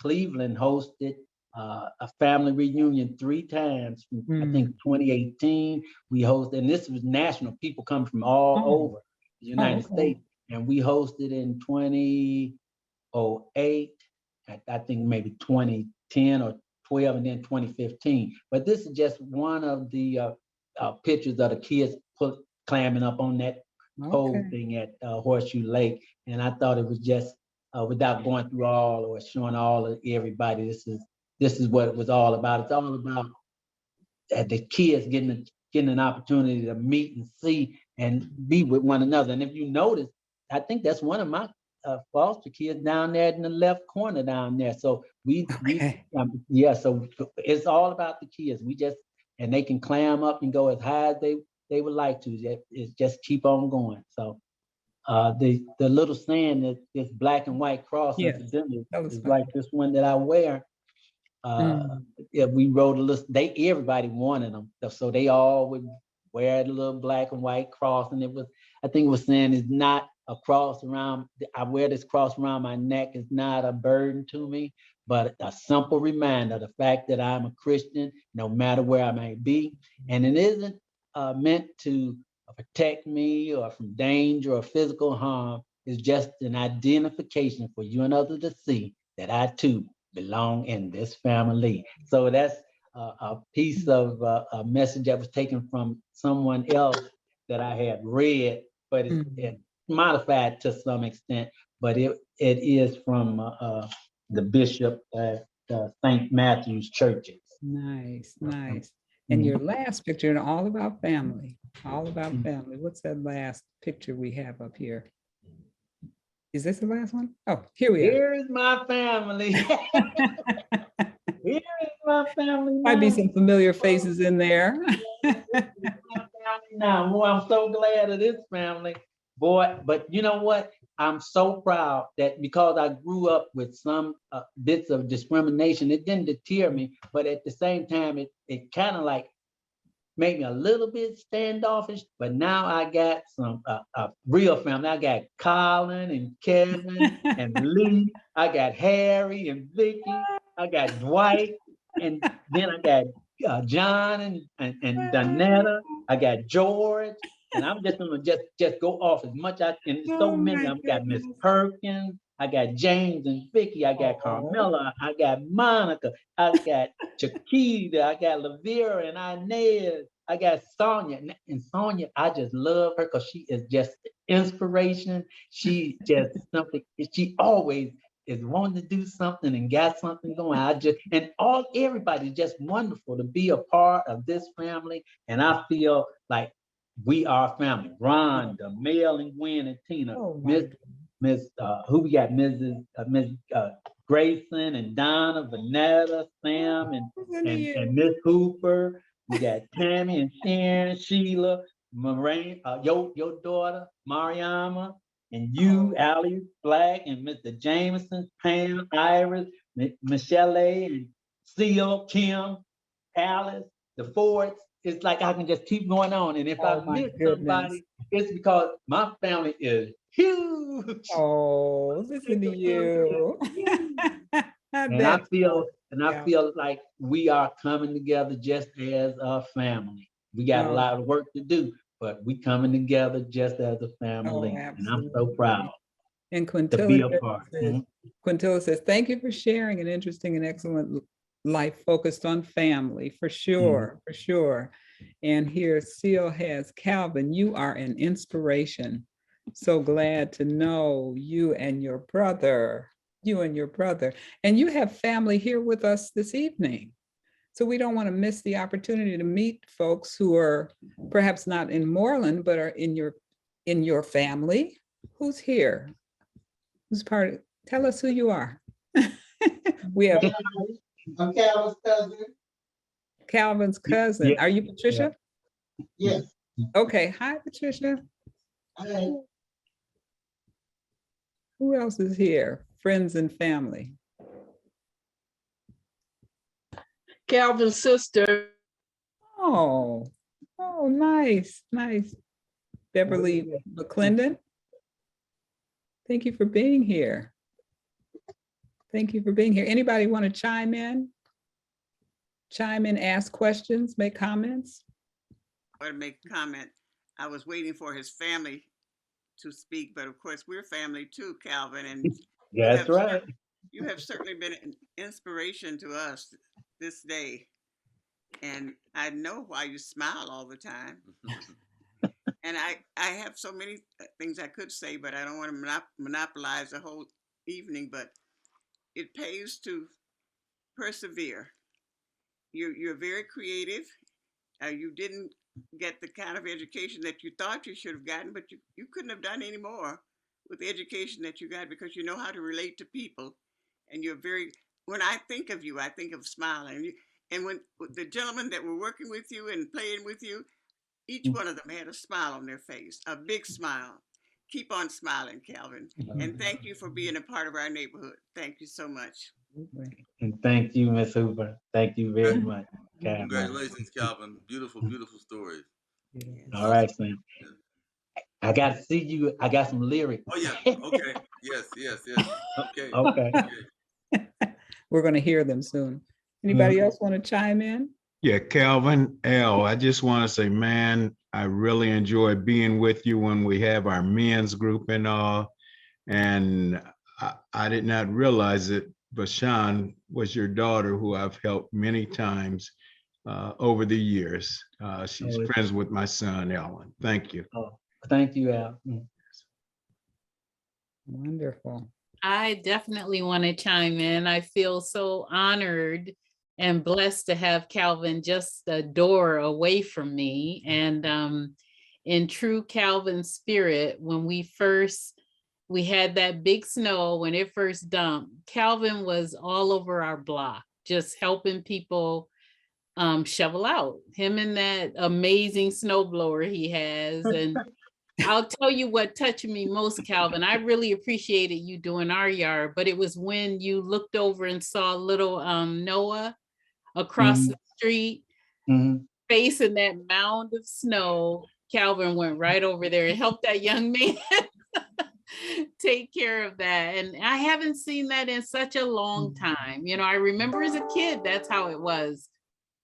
Cleveland hosted a family reunion 3 times. I think 2018 we hosted, and this was national. People come from all over the United States, and we hosted in 2008. I think maybe 2010 or 12, and then 2015. But this is just one of the pictures of the kids climbing up on that pole thing at Horseshoe Lake, and I thought it was just without going through all or showing all of everybody. This is what it was all about. It's all about the kids getting an opportunity to meet and see and be with one another. And if you notice, I think that's one of my foster kids down there in the left corner down there. So so it's all about the kids. And they can climb up and go as high as they would like to. It's just keep on going. So the little saying that this black and white cross incidentally is like this one that I wear. We wrote a list. Everybody wanted them, so they all would wear the little black and white cross. And I think it was saying it's not a cross around. I wear this cross around my neck. It's not a burden to me, but a simple reminder of the fact that I'm a Christian, no matter where I may be. And it isn't meant to protect me or from danger or physical harm. It's just an identification for you and others to see that I too belong in this family. So that's a piece of a message that was taken from someone else that I had read, but it's modified to some extent, but it is from the bishop at St. Matthew's churches. Nice. And your last picture, and all about family. What's that last picture we have up here? Is this the last one? Oh, here we are. Here is my family. Here is my family. Might be some familiar faces in there. Now, boy, I'm so glad of this family. Boy, but you know what? I'm so proud that because I grew up with some bits of discrimination, it didn't deter me, but at the same time, it kind of like made me a little bit standoffish, but now I got some real family. I got Colin and Kevin and Lee. I got Harry and Vicky. I got Dwight, and then I got John and Donetta. I got George, and I'm just gonna just go off as much as, and there's so many. I've got Miss Perkins. I got James and Vicky. I got Carmela. I got Monica. I got Chiquita. I got Lavera and Inez. I got Sonia. And Sonia, I just love her because she is just inspiration. She just something. She always is wanting to do something and got something going. Everybody's just wonderful to be a part of this family. And I feel like we are family. Rhonda, Mel and Gwen and Tina, Miss who we got? Miss Grayson and Donna, Vanetta, Sam and Miss Hooper. We got Tammy and Sharon, Sheila, Moraine, your daughter, Mariama, and you, Allie Black, and Mr. Jameson, Pam, Iris, Michelle, and Seal, Kim, Alice, the Fords. It's like I can just keep going on. And if I miss somebody, it's because my family is huge. Oh, listen to you. And I feel like we are coming together just as a family. We got a lot of work to do, but we coming together just as a family. And I'm so proud and to be a part. Quintilla says, thank you for sharing an interesting and excellent life focused on family, for sure, for sure. And here Seal has, Calvin, you are an inspiration. So glad to know you and your brother. And you have family here with us this evening. So we don't want to miss the opportunity to meet folks who are perhaps not in Moreland, but are in your family. Who's here? Who's part of, tell us who you are. We have I'm Calvin's cousin. Calvin's cousin. Yeah. Are you Patricia? Yes. Okay. Hi, Patricia. Hi. Who else is here? Friends and family. Calvin's sister. Oh, nice. Beverly McClendon. Thank you for being here. Anybody want to chime in? Ask questions, make comments? Or make a comment. I was waiting for his family to speak, but of course we're family too, Calvin. And that's right. You have certainly been an inspiration to us this day. And I know why you smile all the time. And I have so many things I could say, but I don't want to monopolize the whole evening, but it pays to persevere. You're very creative. You didn't get the kind of education that you thought you should have gotten, but you couldn't have done any more with the education that you got because you know how to relate to people. And you're very, when I think of you, I think of smiling. And when the gentlemen that were working with you and playing with you, each one of them had a smile on their face, a big smile. Keep on smiling, Calvin. And thank you for being a part of our neighborhood. Thank you so much. And thank you, Miss Hoover. Thank you very much. Congratulations, Calvin. Beautiful, beautiful story. All right, Sam. I got to see you. I got some lyrics. Oh, yeah. Okay. Yes. Okay. Okay. We're going to hear them soon. Anybody else want to chime in? Yeah, Calvin L. I just want to say, man, I really enjoy being with you when we have our men's group and all. And I did not realize it, but Sean was your daughter, who I've helped many times over the years. She's friends with my son, Ellen. Thank you. Oh, thank you, Al. Wonderful. I definitely want to chime in. I feel so honored and blessed to have Calvin just a door away from me. And in true Calvin spirit, when we had that big snow, when it first dumped, Calvin was all over our block, just helping people shovel out. Him and that amazing snowblower he has. And I'll tell you what touched me most, Calvin. I really appreciated you doing our yard, but it was when you looked over and saw little Noah across the street. facing that mound of snow, Calvin went right over there and helped that young man take care of that. And I haven't seen that in such a long time. You know, I remember as a kid, that's how it was.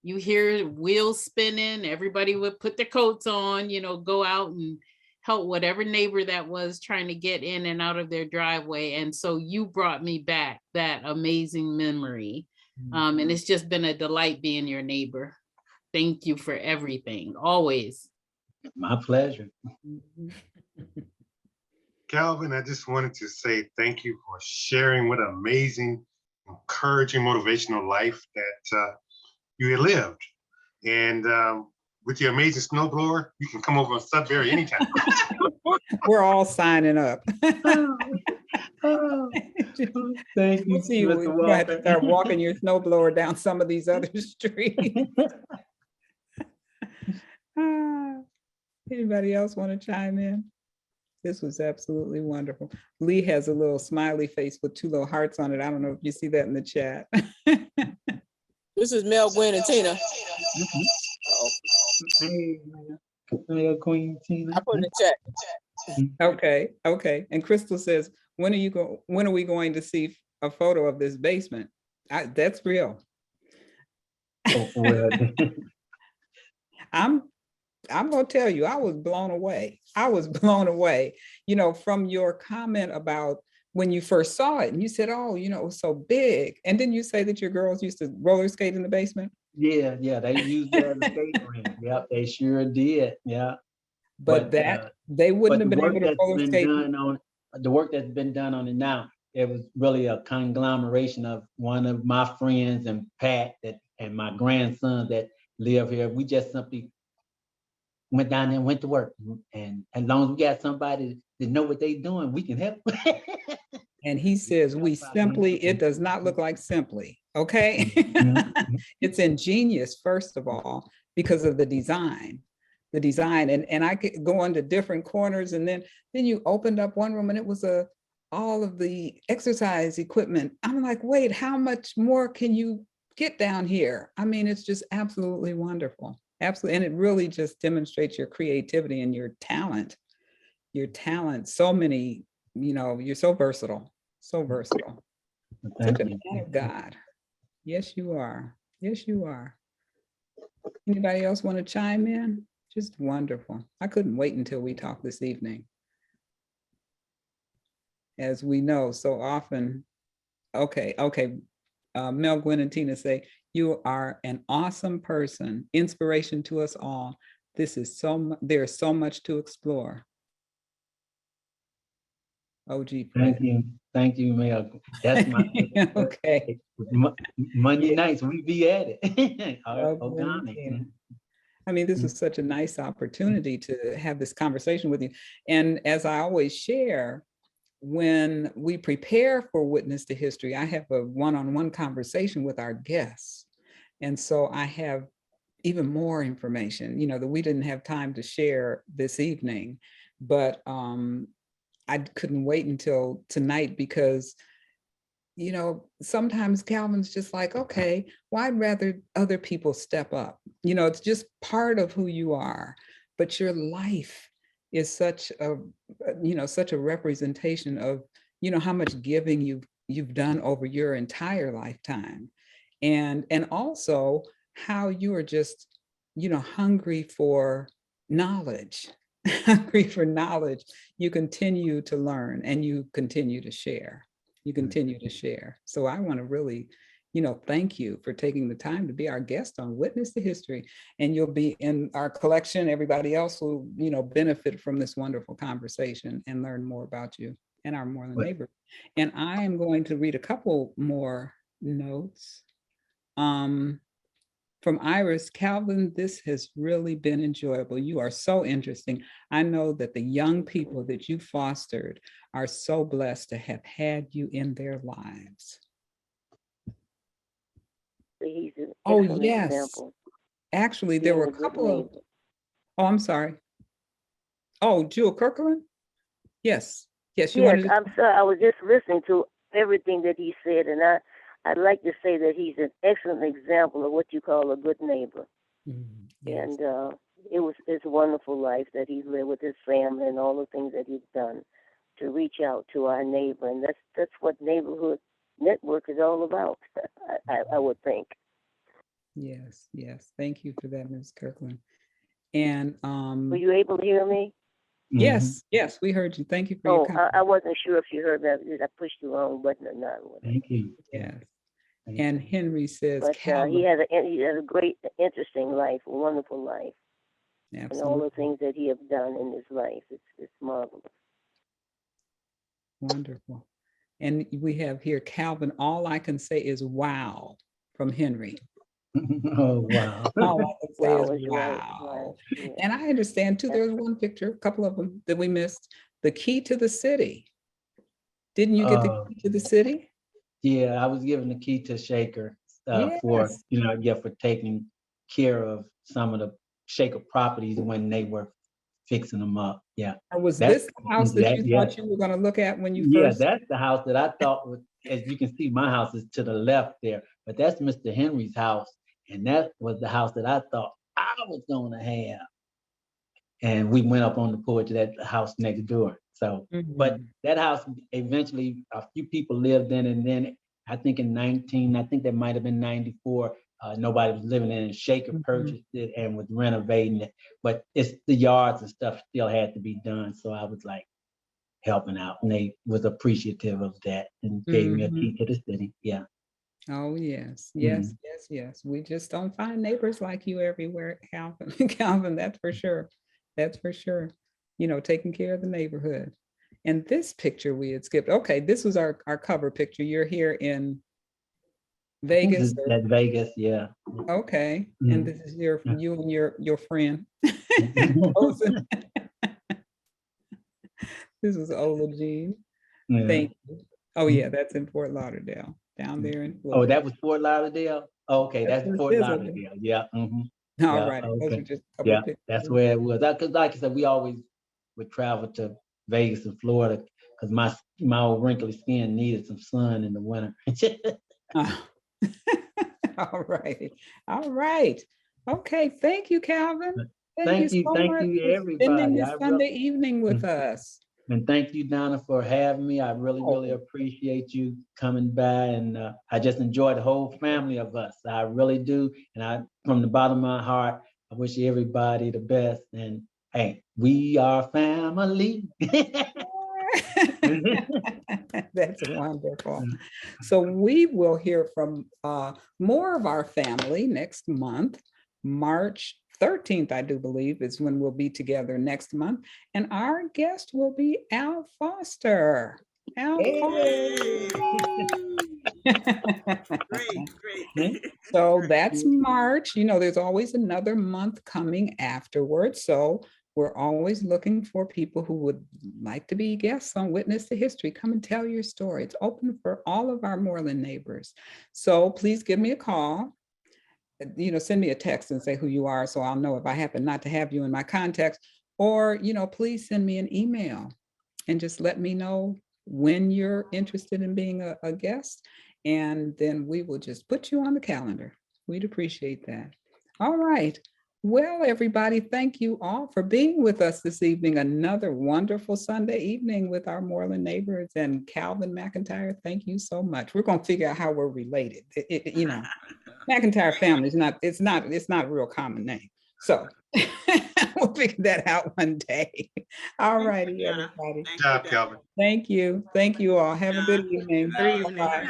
You hear wheels spinning, everybody would put their coats on, you know, go out and help whatever neighbor that was trying to get in and out of their driveway. And so you brought me back that amazing memory. And it's just been a delight being your neighbor. Thank you for everything, always. My pleasure. Calvin, I just wanted to say thank you for sharing what an amazing, encouraging, motivational life that you had lived. And with your amazing snowblower, you can come over on Sudbury anytime. We're all signing up. Thank you, We'll see, we're Mr. gonna have to Walker. start walking your snowblower down some of these other streets. Anybody else want to chime in? This was absolutely wonderful. Lee has a little smiley face with 2 little hearts on it. I don't know if you see that in the chat. This is Mel, Gwen, and Tina. Hey, Mayor Queen Tina. I put in the chat. Okay. And Crystal says, when are we going to see a photo of this basement? That's real. Oh, well, I'm going to tell you, I was blown away. I was blown away, you know, from your comment about when you first saw it and you said, oh, you know, it was so big. And then you say that your girls used to roller skate in the basement? yeah, they used that as a skate rink. Yep, they sure did. Yeah. But that they wouldn't have been able to roller skate. The work that's been done on it now, it was really a conglomeration of one of my friends and Pat and my grandson that live here. We just simply went down there and went to work. And as long as we got somebody that know what they're doing, we can help. And he says, it does not look like simply, okay? It's ingenious, first of all, because of the design. And I could go into different corners, and then you opened up one room and it was all of the exercise equipment. I'm like, wait, how much more can you get down here? I mean, it's just absolutely wonderful. Absolutely. And it really just demonstrates your creativity and your talent. So many, you know, you're so versatile. Such a man of God. Yes, you are. Anybody else want to chime in? Just wonderful. I couldn't wait until we talk this evening. As we know so often, okay. Mel, Gwen, and Tina say, you are an awesome person, inspiration to us all. There's so much to explore. OG. Thank you, Mel. That's my okay. Monday nights we be at it. I mean, this was such a nice opportunity to have this conversation with you. And as I always share, when we prepare for Witness to History, I have a one-on-one conversation with our guests. And so I have even more information, you know, that we didn't have time to share this evening. But I couldn't wait until tonight because, you know, sometimes Calvin's just like, okay, well, I'd rather other people step up. You know, it's just part of who you are, but your life is such a representation of, you know, how much giving you've done over your entire lifetime. And also how you are just, you know, hungry for knowledge. You continue to learn and you continue to share. So I want to really, you know, thank you for taking the time to be our guest on Witness to History. And you'll be in our collection. Everybody else will, you know, benefit from this wonderful conversation and learn more about you and our Moreland neighbors. And I am going to read a couple more notes. From Iris, Calvin, this has really been enjoyable. You are so interesting. I know that the young people that you fostered are so blessed to have had you in their lives. He's an yes. example. Actually, there were a couple of, oh, I'm sorry. Oh, Jewel Kirkland? Yes. Yes, I'm sorry. I was just listening to everything that he said, and I'd like to say that he's an excellent example of what you call a good neighbor. Yes. And it's a wonderful life that he's lived with his family and all the things that he's done to reach out to our neighbor. And that's what neighborhood network is all about, I would think. Yes, yes. Thank you for that, Ms. Kirkland. And Were you able to hear me? yes, yes, we heard you. Thank you for your Oh, comment. I wasn't sure if you heard that. Did I push the wrong button or not? Thank you. Yes. Thank And Henry says, But he has a great, interesting life, a wonderful life, and all the absolutely things that he has done in his life. It's marvelous. wonderful. And we have here Calvin. All I can say is wow from Henry. Oh, wow. All I can say Wow, is is right, wow. right, yeah. And I understand too, there's one picture, a couple of them that we missed. The key to the city. Didn't you get the key to the city? Yeah, I was given the key to Shaker for, Yes. for taking care of some of the Shaker properties when they were fixing them up. Yeah. Or was That's- this the house that you yeah. thought you were going to look at when you Yeah, first? that's the house that I thought was, as you can see, my house is to the left there, but that's Mr. Henry's house. And that was the house that I thought I was gonna have. And we went up on the porch of that house next door. So, but that house, eventually, a few people lived in, and then I think I think that might have been 94, nobody was living in it, and Shaker purchased it and was renovating it. But it's the yards and stuff still had to be done. So I was like helping out, and they was appreciative of that and gave me a key to the city. Yeah. Oh, yes, yes, yes, yes. We just don't find neighbors like you everywhere, Calvin. Calvin, that's for sure. That's for sure. Taking care of the neighborhood. And this picture we had skipped. Okay, this was our cover picture. You're here in Vegas. At Vegas, yeah. Okay. And this is you and your friend. This is Ola Jean. Yeah. Thank you. Oh yeah, that's in Fort Lauderdale, down there in Oh, Florida. that was Fort Lauderdale? Oh, okay, that's where it Fort is, okay. Lauderdale. Yeah. All Yeah, right. Those okay. are just a couple Yeah, of pictures. that's where it was. Because like I said, we always would travel to Vegas and Florida because my old wrinkly skin needed some sun in the winter. All right. All right. Okay. Thank you, Calvin. Thank you, so much for spending everybody. this Sunday evening with us. And thank you, Donna, for having me. I really appreciate you coming by, and I just enjoy the whole family of us. I really do, and from the bottom of my heart, I wish everybody the best. And hey, we are family. That's wonderful. So we will hear from more of our family next month. March 13th, I do believe, is when we'll be together next month. And our guest will be Al Foster. Al Foster. Great. So that's March. There's always another month coming afterwards. So we're always looking for people who would like to be guests on Witness to History. Come and tell your story. It's open for all of our Moreland neighbors. So please give me a call. Send me a text and say who you are so I'll know if I happen not to have you in my contacts. Or, please send me an email and just let me know when you're interested in being a guest. And then we will just put you on the calendar. We'd appreciate that. All right. Well, everybody, thank you all for being with us this evening. Another wonderful Sunday evening with our Moreland neighbors. And Calvin McIntyre, thank you so much. We're going to figure out how we're related. McIntyre family it's not a real common name. So we'll figure that out one day. All righty, everybody. Good job, Calvin. Thank you. Thank you all. Have a good evening. Good Bye-bye.